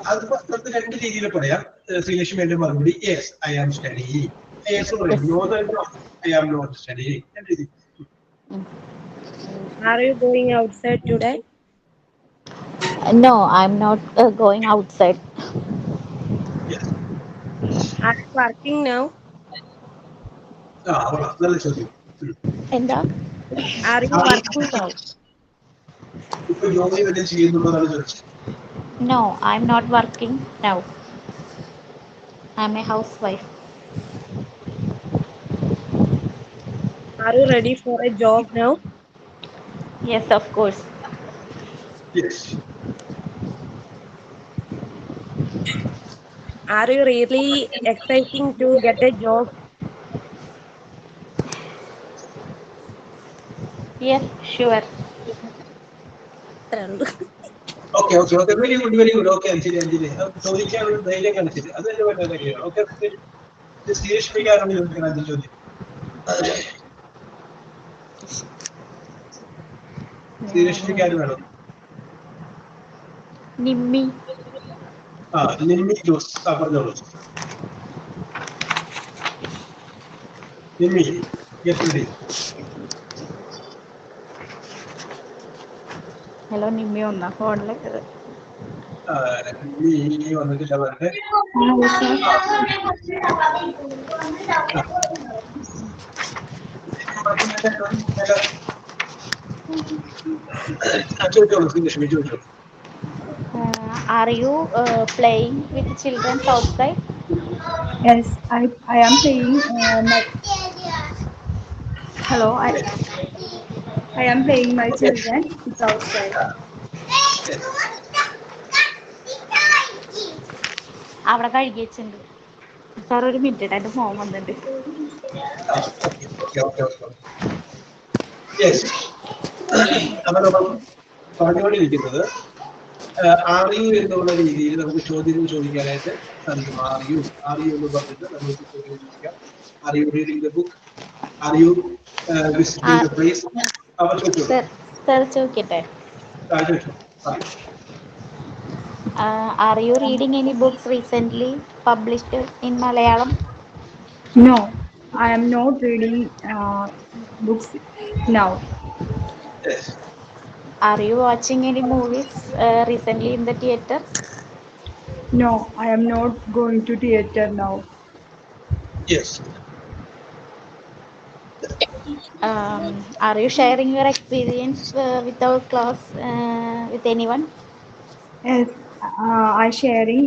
അത് നമുക്ക് 2 രീതിയിൽ പറയാം. ശ്രീലക്ഷ്മിയുടെ മറുപടി yes I am studying. Yes പറയും, no I am not studying. 2 രീതി. Are you going outside today? No, I'm not going outside. Yes. Are you working now? നല്ല ചോദ്യം. എന്താ? Are you working now? ഇപ്പൊ ജോലി വല്ലതും ചെയ്യുന്നുള്ളതാണ് ചോദിച്ചത്. No, I'm not working now. I'm a housewife. Are you ready for a job now? Yes, of course. Yes. Are you really exciting to get a job? Yes, sure. Okay, very good. Okay Anjali ചോദിക്കാനുള്ള ധൈര്യം കാണിച്ചിട്ട് അത് തന്നെ വേണ്ട കാര്യമാണ്. Okay, ശ്രീലക്ഷ്മിക്കാരാണ് ചോദിക്കുന്നത് 5 ചോദ്യം. ശ്രീലക്ഷ്മിക്കാർ വേണം. നിമ്മി. നിമ്മി ജോസ്. പറഞ്ഞോളൂ. Nimmi, get ready. Hello, Nimmi വന്ന ഫോണില്. നിമ്മി വന്നിട്ടില്ല. പറഞ്ഞേ. ചോദിച്ചോളൂ ശ്രീലക്ഷ്മി, ചോദിച്ചോളൂ. Are you playing with children outside? Yes, I am playing. Hello, I am playing my children. It's outside. അവിടെ കഴുകി വെച്ചിട്ടുണ്ട് സാർ. ഒരു മിനിറ്റ്, എൻ്റെ ഫോൺ വന്നിട്ടുണ്ട്. നമ്മൾ പറഞ്ഞുകൊണ്ടിരിക്കുന്നത് അറിയൂ എന്നുള്ള രീതിയിൽ നമുക്ക് ചോദ്യം ചോദിക്കാനായിട്ട് സാധിക്കും. അറിയൂ എന്ന് പറഞ്ഞിട്ട് നമുക്ക് ചോദ്യം ചോദിക്കാം. അറിയൂ റീഡിംഗ് ദ ബുക്ക്, അറിയൂ വിസിറ്റിംഗ് ദ പ്ലേസ്. സാർ ചോദിക്കട്ടെ? Are you reading any books recently published in Malayalam? No, I am not reading books now. Yes. Are you watching any movies recently in the theater? No, I am not going to theater now. Yes. Are you sharing your experience with our class with anyone? Yes, I sharing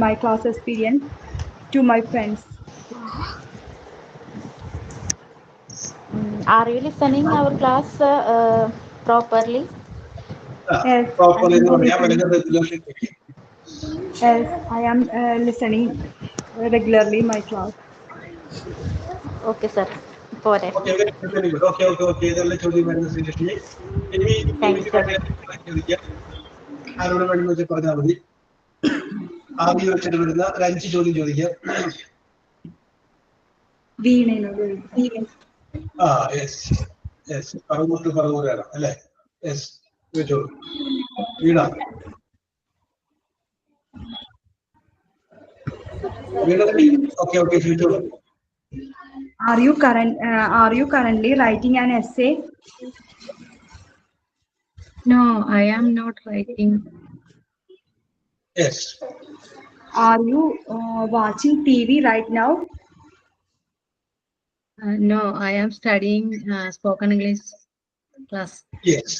my class experience to my friends. Are you listening our class properly? Yes, Properly. Yes, I am listening regularly my class. Okay, sir. പോരെ. Very good. Okay. ഇതെല്ലാം ചോദ്യം വരുന്ന ശ്രീലക്ഷ്മി. ഇനി ചോദിക്കാം. ആരോട് വേണമെന്ന് വെച്ചാൽ പറഞ്ഞാൽ മതി. ആദ്യം വെച്ചിട്ട് വരുന്ന ഒരു 5 ചോദ്യം ചോദിക്കാം. പറവൂരാണ് അല്ലേ? യെസ്, ചോദിച്ചോളൂ. വീണ. Okay, ചോദിച്ചോളൂ. Are you currently writing an essay? No, I am not writing. Yes. Are you watching TV right now? No, I am studying spoken English class. Yes.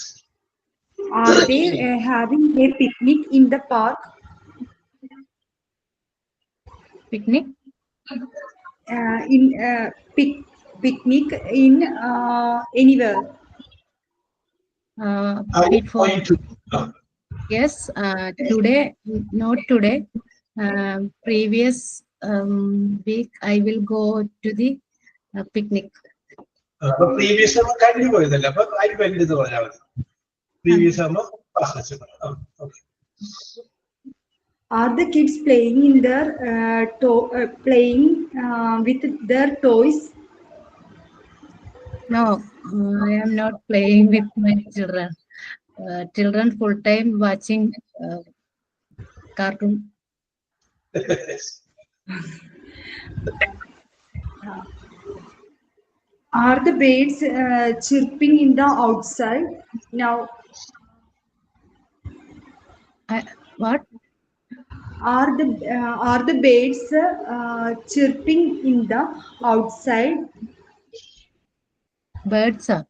Are they having a picnic in the park? Picnic? Picnic in anywhere? Yes, today, not today. Previous week, I will go to the picnic. Previous കഴിഞ്ഞു പോയതല്ല, അപ്പൊ I went എന്ന് പറഞ്ഞാൽ മതി. Previous ആകുമ്പോൾ past. Okay. Are the kids playing in their with their toys? No, I am not playing with my children. Children full time watching cartoon. Are the birds chirping in the outside now? What? Are the birds chirping in the outside? Birds are.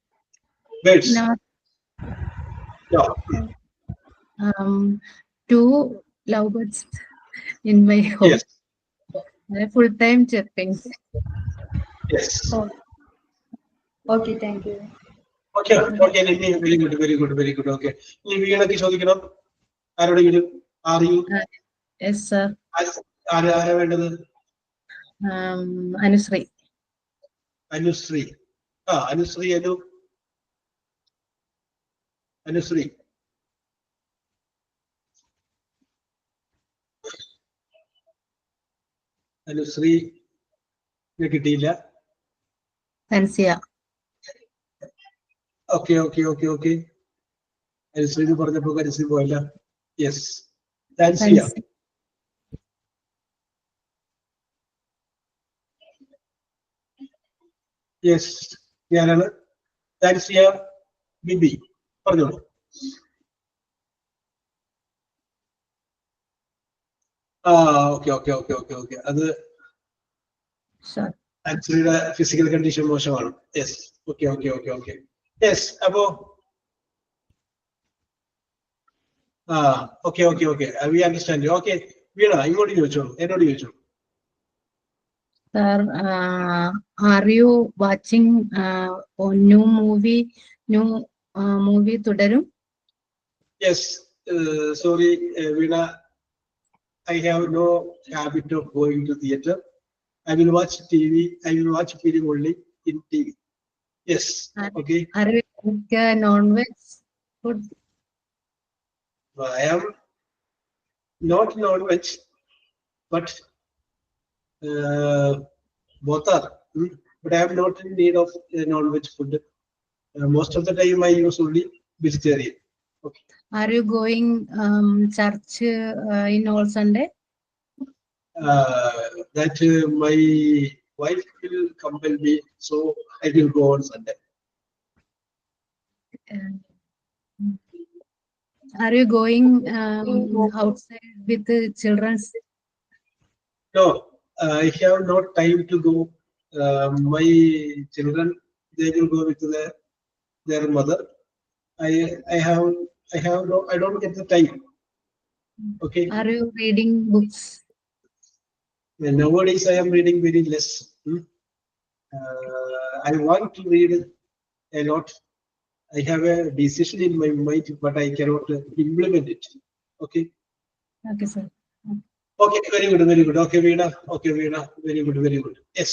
Birds. No. No. 2 lovebirds in my home. Yes. Full time chirping. Yes. Okay, thank you. Okay. Very good. Okay. ഇനി വീണയ്ക്ക് ചോദിക്കണം. ആരോടെങ്കിലും. Are you? Yes, sir. ആരാ വേണ്ടത്? Anusri. Anusree. Anusree. Anusree കിട്ടിയില്ല. Tansia. Okay. Anusree പറഞ്ഞപ്പോ അനുശ്രീ പോയില്ല. Yes, താൻസിയ. Yes, ഞാനാണ്. താൻസിയ ബിബി, പറഞ്ഞോളൂ. ഓക്കെ. അത് ആക്ച്വലിയുടെ ഫിസിക്കൽ കണ്ടീഷൻ മോശമാണ്. Yes, okay. യെസ്, അപ്പോ ഓക്കെ. We understand. ഓക്കെ, വീണ ഇങ്ങോട്ട് ചോദിച്ചോളൂ, എന്നോട് ചോദിച്ചോളൂ. Sir, are you watching new movie Thudarum? Yes, sorry, Veena, I have no habit of going to theatre. I will watch TV. I will watch film only in TV. Yes, okay. Are you like non-veg food? I am not non-veg, but both are. But I am not in need of non-veg food. Most of the time, I use only vegetarian. Okay. Are you going church in all Sunday? That my wife will compel me, so I will go on Sunday. Are you going outside with the children? No, I have no time to go. My children, they will go with their mother. I don't get the time. Okay. Are you reading books? Nowadays, I am reading very less. I want to read a lot. I have a decision in my mind, but I cannot implement it. Okay. Okay, sir. Okay, very good. Okay, Veena, very good. Yes.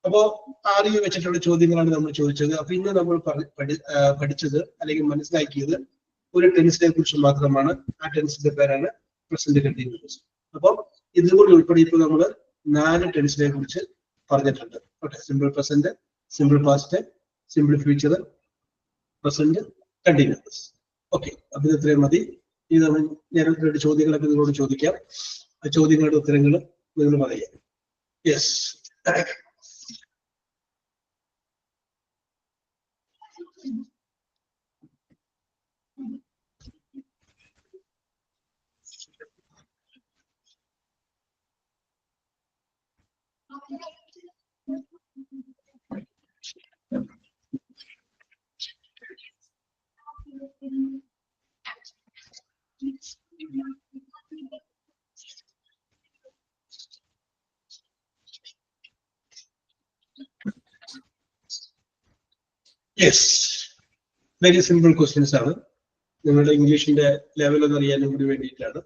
അപ്പോൾ ആദ്യം വെച്ചിട്ടുള്ള ചോദ്യങ്ങളാണ് നമ്മൾ ചോദിച്ചത്. അപ്പൊ ഇന്ന് നമ്മൾ പഠിച്ചത് അല്ലെങ്കിൽ മനസ്സിലാക്കിയത് ഒരു ടെൻസിനെ കുറിച്ച് മാത്രമാണ്. ആ ടെൻസിന്റെ പേരാണ് പ്രസന്റ് കണ്ടിന്യൂസ്. അപ്പം ഇതുകൂടി ഉൾപ്പെടെ ഇപ്പോൾ നമ്മൾ 4 ടെൻസിനെ കുറിച്ച് പറഞ്ഞിട്ടുണ്ട്. Okay, simple present, simple past, simple future, present continuous. Okay, അപ്പൊ ഇത് ഇത്രയും മതി. ഇനി നമ്മൾ ഞാൻ 2 ചോദ്യങ്ങളൊക്കെ നിങ്ങളോട് ചോദിക്കാം. ആ ചോദ്യങ്ങളുടെ ഉത്തരങ്ങൾ നിങ്ങൾ പറയാം. യെസ്, വെരി സിമ്പിൾ ക്വസ്റ്റ്യൻസ് ആണ്. നിങ്ങളുടെ ഇംഗ്ലീഷിന്റെ ലെവൽ ഒന്ന് അറിയാനും കൂടി വേണ്ടിയിട്ടാണ്.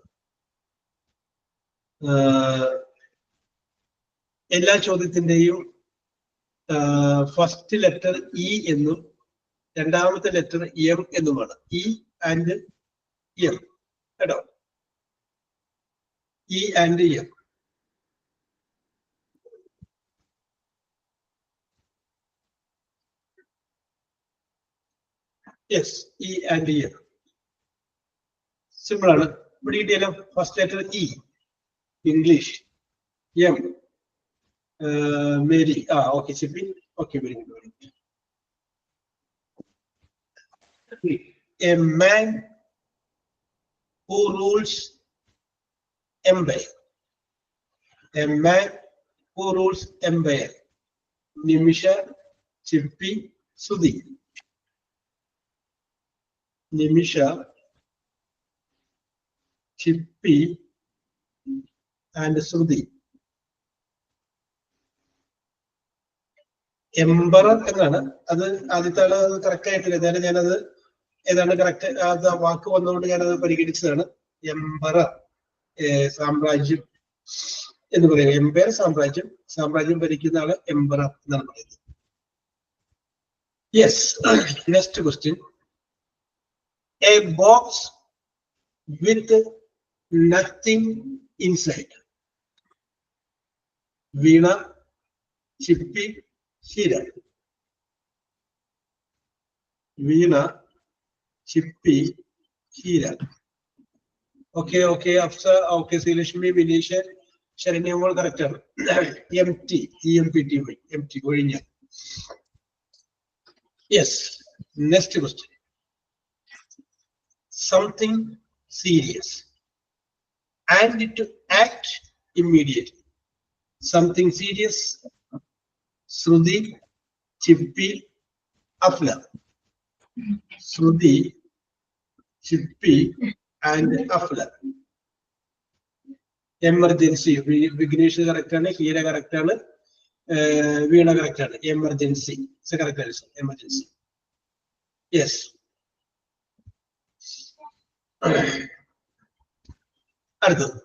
എല്ലാ ചോദ്യത്തിന്റെയും ഫസ്റ്റ് ലെറ്റർ ഇ എന്നും രണ്ടാമത്തെ ലെറ്റർ എം എന്നുമാണ്. ഇ ആൻഡ് എം, കേട്ടോ? E and M. Yes, E and M simple ആണ്. ഇവിടെ കിട്ടിയാലോ? First letter E English, M Mary. Okay, Chippy. Okay, very good. A man who rules empire. A man who rules empire. Nimisha, Chippy, Sudhi. Nimisha, Chippy, and Sudhi. Emperor എന്നാണ്. അത് ആദ്യത്തെ ആള് correct ആയിട്ടില്ല. ഏതായാലും ഞാനത് ഏതാണ്ട് കറക്റ്റ് വാക്ക് വന്നുകൊണ്ട് ഞാനത് പരിഗണിച്ചതാണ്. എംബറർ, സാമ്രാജ്യം എന്ന് പറയുന്നത്. എംപയർ സാമ്രാജ്യം ഭരിക്കുന്ന ആള് എംബറർ എന്നാണ് പറയുന്നത്. Yes, next question. A box with nothing inside. Veena, Chippy, Heera, Veena, Chippy, Heera. Okay okay Afsa, okay Sreelakshmi, Vineesh, Saranyamol correct ആണ്. MT, EMPT പോയി, MT ഒഴിഞ്ഞ. Yes, next question. Something serious and to act immediately. Something serious, Shruti, Chippy, Afla. Shruti, Chippy and Afla. Emergency, Vignesh correct ആണ്, Heera correct ആണ്, Veena correct ആണ്. Emergency correct ആണ്. Emergency. Yes. അടുത്തത്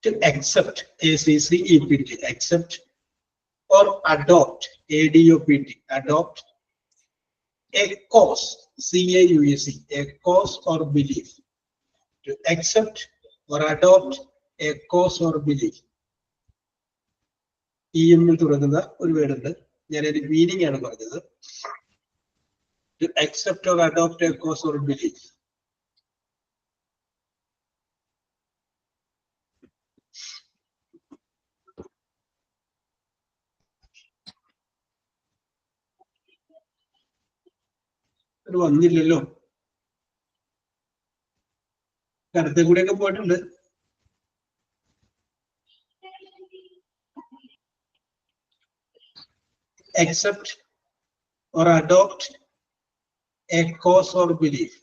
to accept, ACCEPT, accept or adopt, ADOPT, adopt a cause, CAUSE, a cause or belief. To accept or adopt a cause or belief. EM തുടങ്ങുന്ന ഒരു word ഉണ്ട്, ഞാനൊരു meaning ആണ് പറഞ്ഞത്. To accept or adopt a cause or belief. അത് വന്നില്ലല്ലോ. അടുത്ത കൂടെയൊക്കെ പോയിട്ടുണ്ട്. Accept or adopt a cause or belief.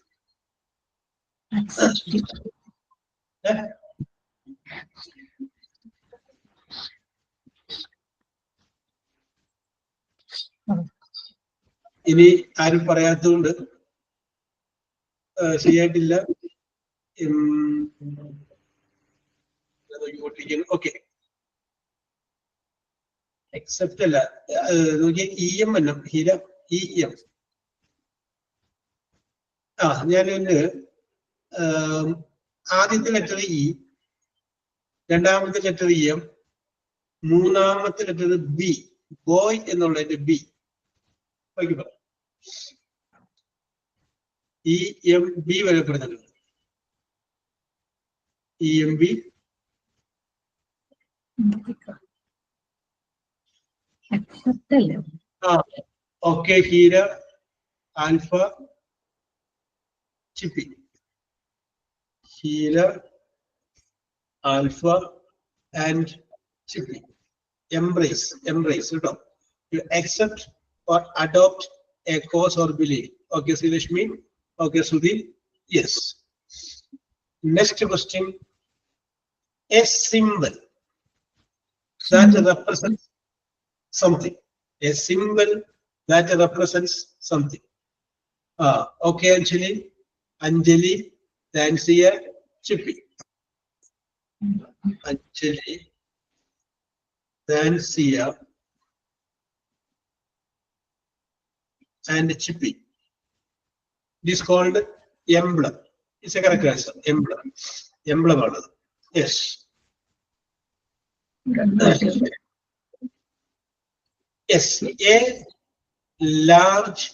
ഇനി ആരും പറയാത്തതുകൊണ്ട് ശരിയായിട്ടില്ല. ഓക്കെ, എക്സെപ്റ്റ് അല്ല, EM അല്ല ഹീര, EM. ഞാനൊന്ന് ആദ്യത്തെ ലെറ്റർ E, രണ്ടാമത്തെ ലെറ്റർ EM, മൂന്നാമത്തെ ലെറ്റർ B, ബോയ് എന്നുള്ളതിന്റെ B. EMB വരെ പറഞ്ഞിട്ടുണ്ട്. EMB, okay, Heera, alpha, Chippi. Heera, alpha and Chippi. Embrace, embrace കേട്ടോ. You accept or adopt a cause or belief. Okay, Srilakshmi. Okay, Sudhi. Yes. Next question. A symbol that represents something. A symbol that represents something. Okay, Anjali, Anjali, Nancy, Chippy. Anjali, Nancy, and Chippy. This is called emblem. It's a correct answer. Emblem. Emblem. Yes. Yes. A large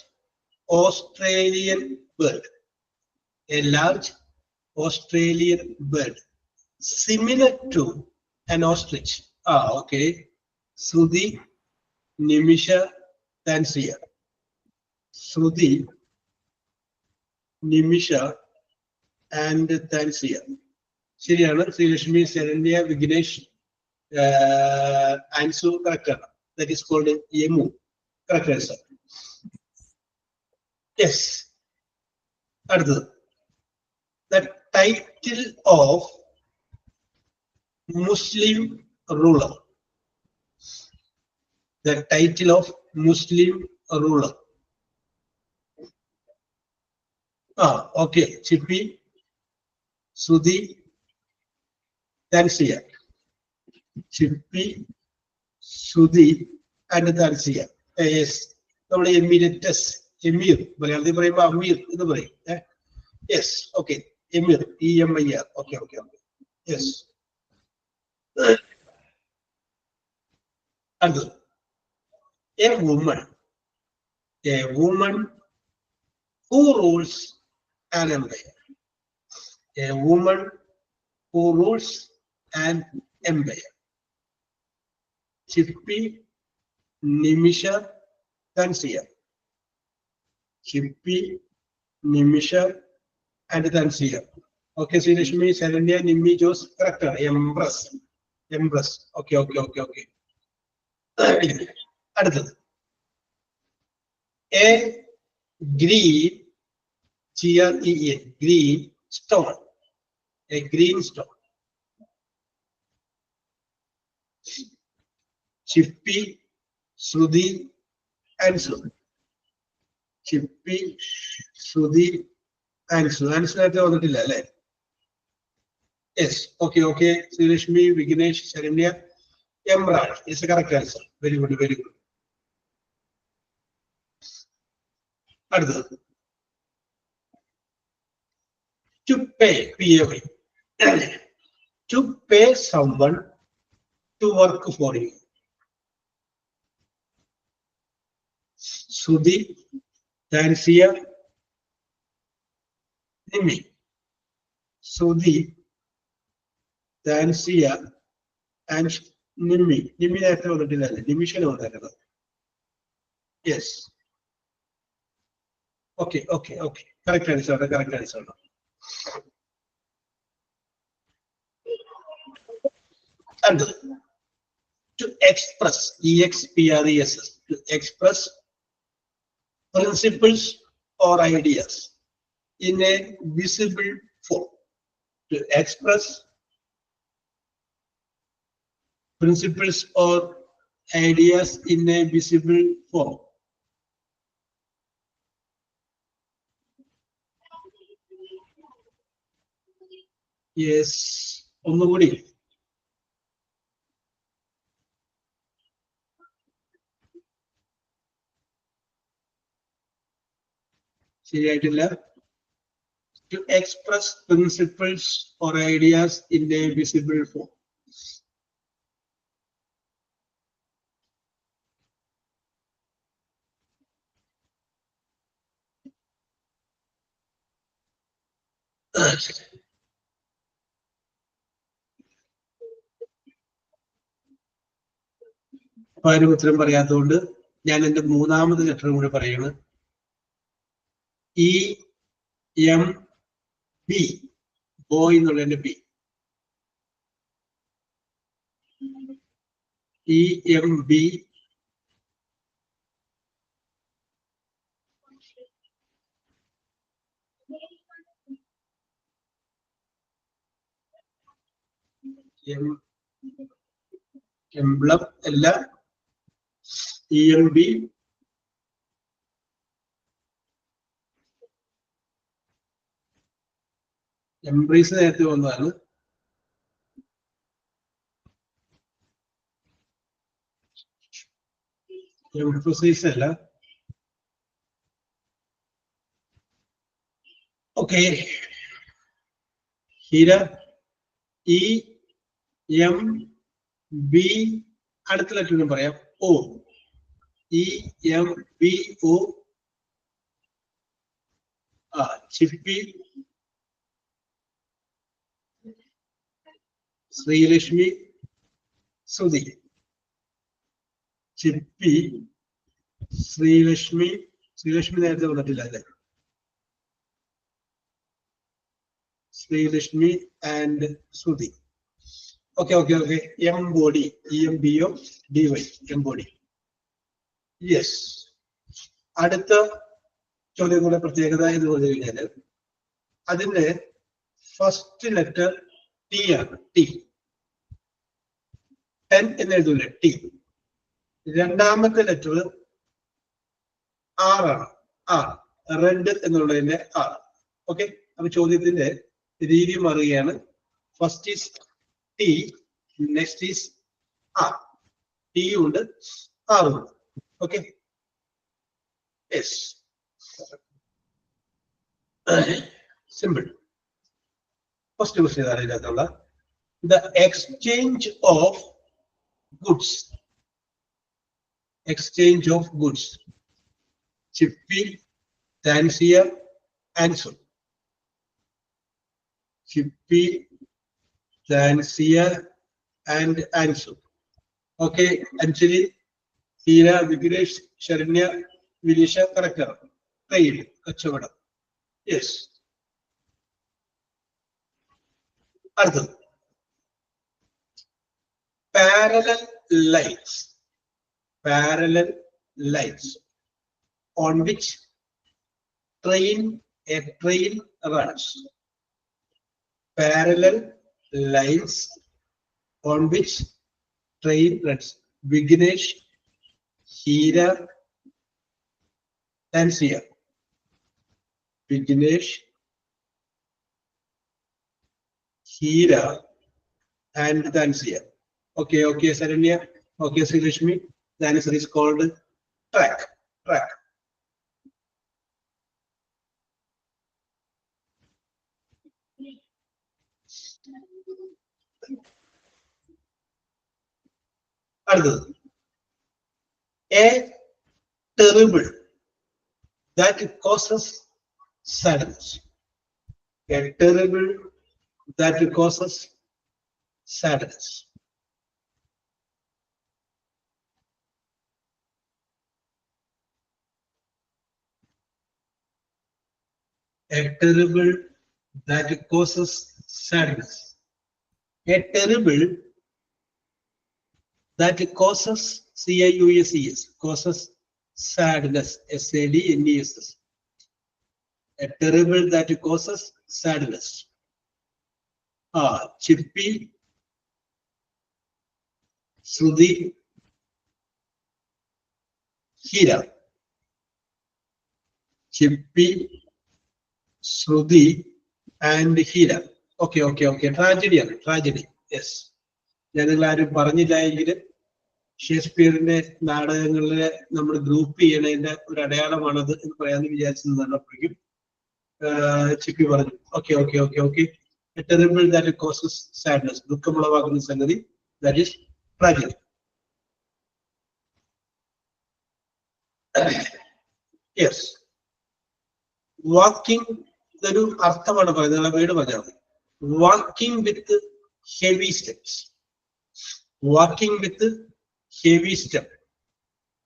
Australian bird. A large Australian bird. Similar to an ostrich. Okay. Sudhi, Nimisha, Tansia. Sudhi, Nimisha and Tansia. ശരിയാണ്. Sreelakshmi, Saranya, Vignesh, Ansu, correct. That is called Yemu. Correct answer. Yes. The title of Muslim ruler. The title of Muslim ruler. Okay. Chippy, Sudhi, Tansia. Chippy, Sudhi and Tansia. Yes. നമ്മുടെ emeritus, emir, മലയാളത്തിൽ പറയുമ്പോൾ അമീർ എന്ന് പറയും. Yes, okay, emir, EMIR. Okay okay okay. Yes. അടുത്തത് A woman who rules an empire. A woman who rules an empire. Chippy, Nimisha, Tansia. Chippy, Nimisha, and Tansia. Okay, so Srilashmi, Saranya, Nimmi, Jose, correct. Empress. Okay. അടുത്തത് A green, GREEN, green stone. A green stone. Chippy, Shruti, Ansu. Chippy, Shruti, Ansu. Ansu നേരത്തെ വന്നിട്ടില്ല അല്ലേ? Yes. Okay. Srilashmi, Vignesh, Sharanya, Emerald is the correct answer. Very good. അടുത്തത് to pay, P-A-Y. To pay someone to work for you. Sudhi, Tansia, Nimi. Sudhi, Tansia, and Nimi. Nimi നേരത്തെ വന്നിട്ടില്ല. നിമിഷന് വന്നിട്ടുള്ളത്. Yes. Okay. Correct answer. And to express, EXPRESS, to express principles or ideas in a visible form. To express principles or ideas in a visible form. Yes, ഒന്നുകൂടി. ശരിയായിട്ടില്ല. To express principles or ideas in a visible form. ആരും ഉത്തരം പറയാത്തതുകൊണ്ട് ഞാൻ എന്റെ മൂന്നാമത് ലെറ്ററും കൂടി പറയുന്നു. EMB, boy എന്നുള്ളതിന്റെ ബി. EMB, എംബ്ലം അല്ല, EMB, എംബ്രീസ് നേരത്തെ വന്നതാണ്. എംഫസൈസ് അല്ല. ഓക്കെ, ഹീര, EMB, അടുത്ത ലെറ്റർ പറയാം. O, EMBO. ചിപ്പി, ശ്രീലക്ഷ്മി, ശ്രുതി. ചിപ്പി, ശ്രീലക്ഷ്മി നേരത്തെ വന്നിട്ടില്ല അല്ലേ? Sreelakshmi and Shruthi. Okay. Embody, EMBO DY, embody. Yes. അടുത്ത ചോദ്യങ്ങളുടെ പ്രത്യേകത എന്ന് പറഞ്ഞു കഴിഞ്ഞാല് അതിന്റെ ഫസ്റ്റ് ലെറ്റർ ടി ആണ്. ടി, 10 എന്ന് എഴുതൂലേ, ടി. രണ്ടാമത്തെ ലെറ്റർ R ആണ്. റെഡ് എന്നുള്ളതിന്റെ R. ഓക്കെ, അപ്പൊ ചോദ്യത്തിന്റെ രീതി മാറുകയാണ്. First is T, next is R. T ഉണ്ട്, R ഉണ്ട്. Okay, yes, simple. First question ആണ് ഇതിനകത്തുള്ള. The exchange of goods. exchange of goods. Chippy, Tansia, Answer. Chippy, Tansia, and Answer. Okay, Anjali, Hira, Vigresh, Sharanya, Vilisha, correct. Trade, Kachavada. Yes. Arthur. Parallel lines. Parallel lines on which a train runs. Parallel lines on which train runs. Vignesh, Hira, Tansia. Vignesh, Hira, and Tansia. Okay, okay, Saranya. Okay, Srilashmi. The answer is called track. Track. Arthur. A terrible that causes sadness. A terrible that causes sadness. A terrible that causes sadness. A terrible that causes CIUSES, causes sadness, SADNESS. A terrible that causes sadness. Chippy, Shruti, Hira. Chippy, Shruti, and Hira. Okay, okay, okay. Tragedy, tragedy. Yes. ഞങ്ങൾ ആരും പറഞ്ഞില്ല എങ്കിൽ ഷേക്സ്പിയറിന്റെ നാടകങ്ങളിലെ നമ്മൾ group ചെയ്യണതിന്റെ ഒരു അടയാളമാണത് എന്ന് പറയാമെന്ന് വിചാരിച്ചത് അപ്പോഴേക്കും ചിപ്പി പറഞ്ഞു. Okay okay okay okay. A terrible that causes sadness. ദുഃഖമുളവാക്കുന്ന സംഗതി, that is tragedy. Yes. Walking, ഇതൊരു അർത്ഥമാണ് പറയുന്നത്, വീട് പറഞ്ഞാൽ മതി. Walking with heavy steps. Walking with heavy step.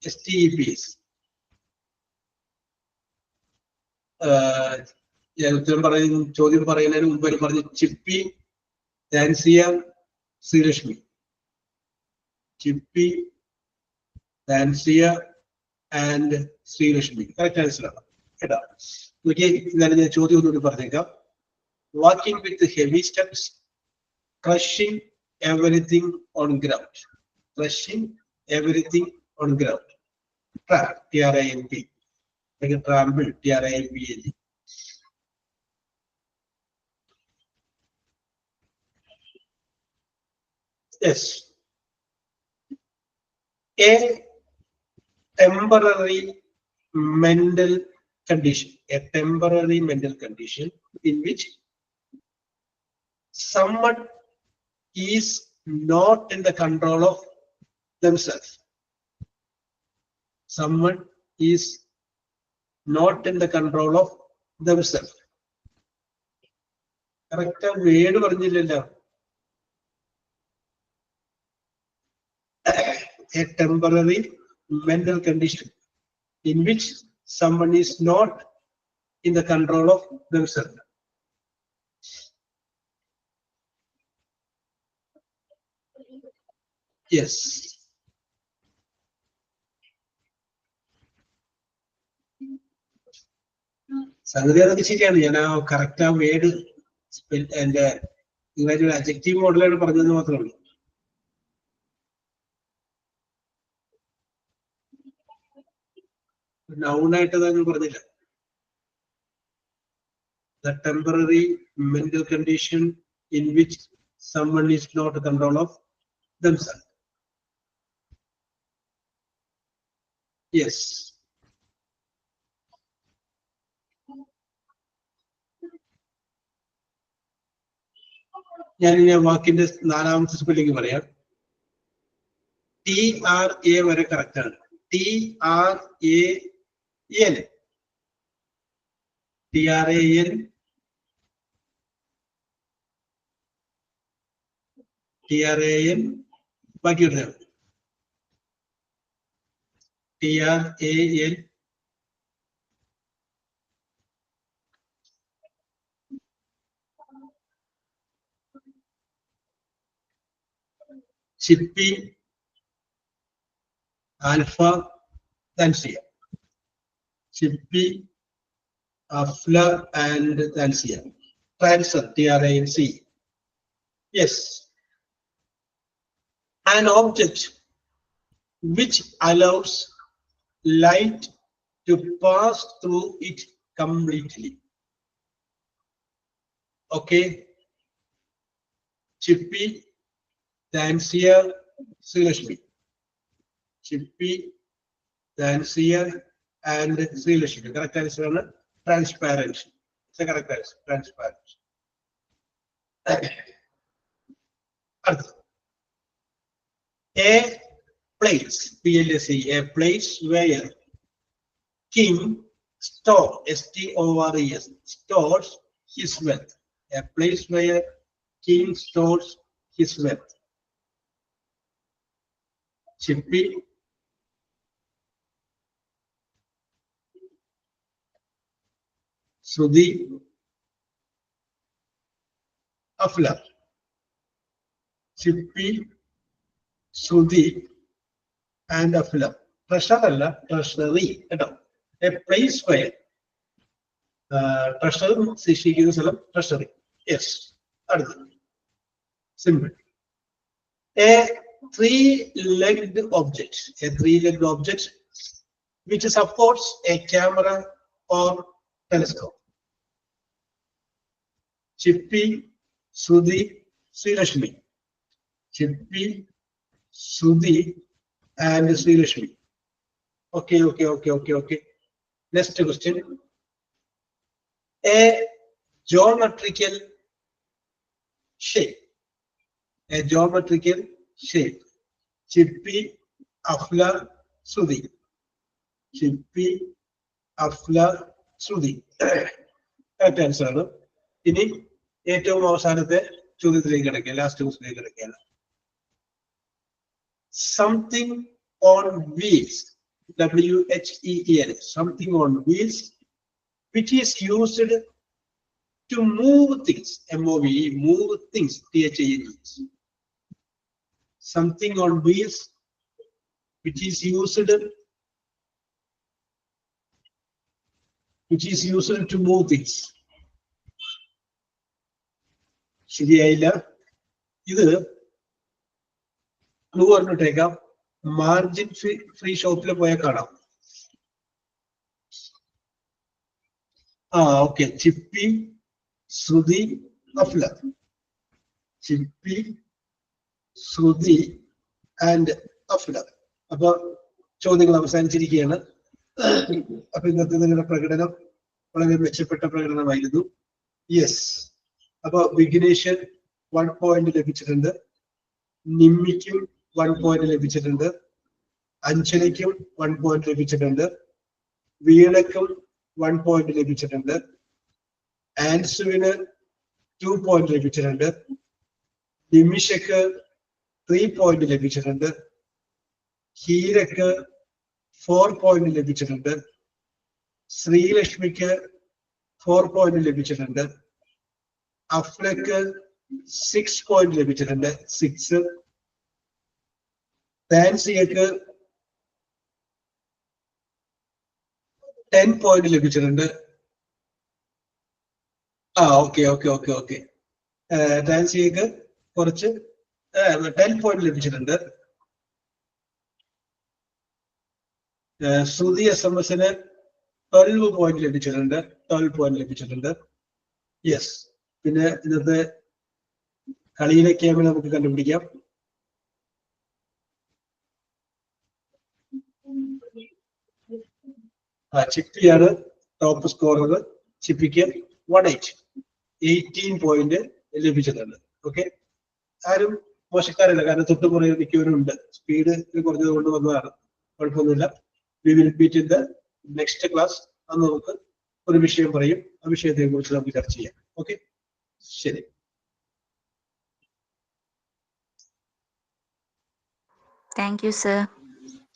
STEPs. ഞാൻ ചോദ്യം പറയുന്നതിന് മുമ്പ് പറഞ്ഞു ചിപ്പി, താൻസിയ, ശ്രീലക്ഷ്മി. ചിപ്പി, താൻസിയ ആൻഡ് ശ്രീലക്ഷ്മി. കറക്റ്റ് ആൻസർ ആണ് കേട്ടോ. നോക്കിയേ, ഇതാണ് ഞാൻ ചോദ്യം ഒന്നുകൂടി പറഞ്ഞേക്കാം. Walking with heavy steps, crushing everything on ground. Crushing everything on ground. Tramp, TRAMP. Like a trample, TRAMPL. Yes. A temporary mental condition. A temporary mental condition in which someone is not in the control of themselves. Someone is not in the control of themselves. Correct word പറഞ്ഞില്ലല്ലോ. A temporary mental condition in which someone is not in the control of themselves. Yes. സംഗതി അതൊക്കെ ശരിയാണ്. ഞാൻ ആ correct ആ word എന്റെ നിങ്ങളൊരു adjective മോഡലാണ് പറഞ്ഞതെന്ന് മാത്രമേ ഉള്ളൂ. നൗണായിട്ട് അതൊന്നും പറഞ്ഞില്ല. The temporary mental condition in which someone is not in control of themselves. Yes. ഞാൻ ഇനി വാക്കിന്റെ നാലാമത്തെ സ്പെല്ലിംഗ് പറയാം. TRA വരെ കറക്റ്റ് ആണ്. TRAN. TRAN ബാക്കി വരുന്നത് TRAN Chippy, Alpha, Tansia. Chippy, Afla, and Tansia. Transfer, TRANC. Yes. An object which allows light to pass through it completely. Okay. Chippy, Tansia, Srilashmi. Chippy, Tansia, and Srilashmi. Correct answer is transparency. It's a correct answer. Transparency. A place, PLC, a place where King stores, STORES, stores his wealth. A place where King stores his wealth. Chippy, Sudhi, Afla. Chippy, Sudhi, and Afla. Treasurer, treasury. A place where treasury, treasury. Yes. Simple. A three-legged object. A three-legged object which supports a camera or telescope. Chippy, Sudhi, Srilashmi. Chippy, Sudhi, and Srilashmi. Okay. Next question. A geometrical shape. A geometrical shape. Chippy, Afla, Sudhi. Chippy, Afla, Sudhi. Correct answer. ഇനി ഏറ്റവും അവസാനത്തെ ചോദ്യത്തിലേക്ക് കിടക്കുക, last ക്വസ്റ്റിലേക്ക് കിടക്കുകയാണ്. Something on wheels, WHEEL, something on wheels, which is used to move things, MOVE, move things, THENGS. Something on wheels, which is used to move things. ശരിയായില്ല. ഇത് clue പറഞ്ഞിട്ടേക്കാം. Margin free ഷോപ്പിൽ പോയാൽ കാണാം. ഓക്കെ. ചിപ്പി, ശ്രുതി, അഫ്ല. ചിപ്പി, ശ്രുതി ആൻഡ് അഫ്ല. അപ്പൊ ചോദ്യങ്ങൾ അവസാനിച്ചിരിക്കുകയാണ്. അപ്പൊ ഇന്നത്തെ നിങ്ങളുടെ പ്രകടനം വളരെ മെച്ചപ്പെട്ട പ്രകടനമായിരുന്നു. യെസ്. അപ്പൊ വിഘ്നേഷൻ 1 പോയിന്റ് ലഭിച്ചിട്ടുണ്ട്, നിമ്മിക്കും 1 പോയിന്റ് ലഭിച്ചിട്ടുണ്ട്, അഞ്ജലിക്കും 1 പോയിന്റ് ലഭിച്ചിട്ടുണ്ട്, വീണക്കും 1 പോയിന്റ് ലഭിച്ചിട്ടുണ്ട്, ആൻസുവിന് 2 പോയിന്റ് ലഭിച്ചിട്ടുണ്ട്, നിമിഷക്ക് 3 പോയിന്റ് ലഭിച്ചിട്ടുണ്ട്, ഹീരക്ക് 4 പോയിന്റ് ലഭിച്ചിട്ടുണ്ട്, ശ്രീലക്ഷ്മിക്ക് 4 പോയിന്റ് ലഭിച്ചിട്ടുണ്ട്, അഫ്ലക്ക് 6 പോയിന്റ് ലഭിച്ചിട്ടുണ്ട്, 6. താൻസിയക്ക് 10 പോയിന്റ് ലഭിച്ചിട്ടുണ്ട്. ഓക്കെ. താൻസിയക്ക് കുറച്ച് 10 പോയിന്റ് ലഭിച്ചിട്ടുണ്ട്. ശ്രുതി SMS-ന് 12 പോയിന്റ് ലഭിച്ചിട്ടുണ്ട്. യെസ്. പിന്നെ ഇന്നത്തെ കളിയിലെ നമുക്ക് കണ്ടുപിടിക്കാം. ചിപ്പിയാണ് ടോപ്പ് സ്കോറർ. ചിപ്പിക്ക് 18 പോയിന്റ് ലഭിച്ചിട്ടുണ്ട്. ഓക്കെ. ആരും മോശക്കാരല്ല, കാരണം തൊട്ട് കുറേ മിക്കവരും ഉണ്ട്. സ്പീഡ് കുറഞ്ഞത് കൊണ്ട് വന്നതാണ്. കുഴപ്പമൊന്നുമില്ല. We will meet in the next class. അന്ന് നമുക്ക് ഒരു വിഷയം പറയും, ആ വിഷയത്തെ കുറിച്ച് നമുക്ക് ചർച്ച ചെയ്യാം. ഓക്കെ, ശരി. Thank you, sir.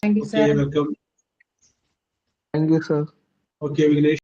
Thank you, okay, sir. Welcome. Thank you, sir. Okay, Vignesh.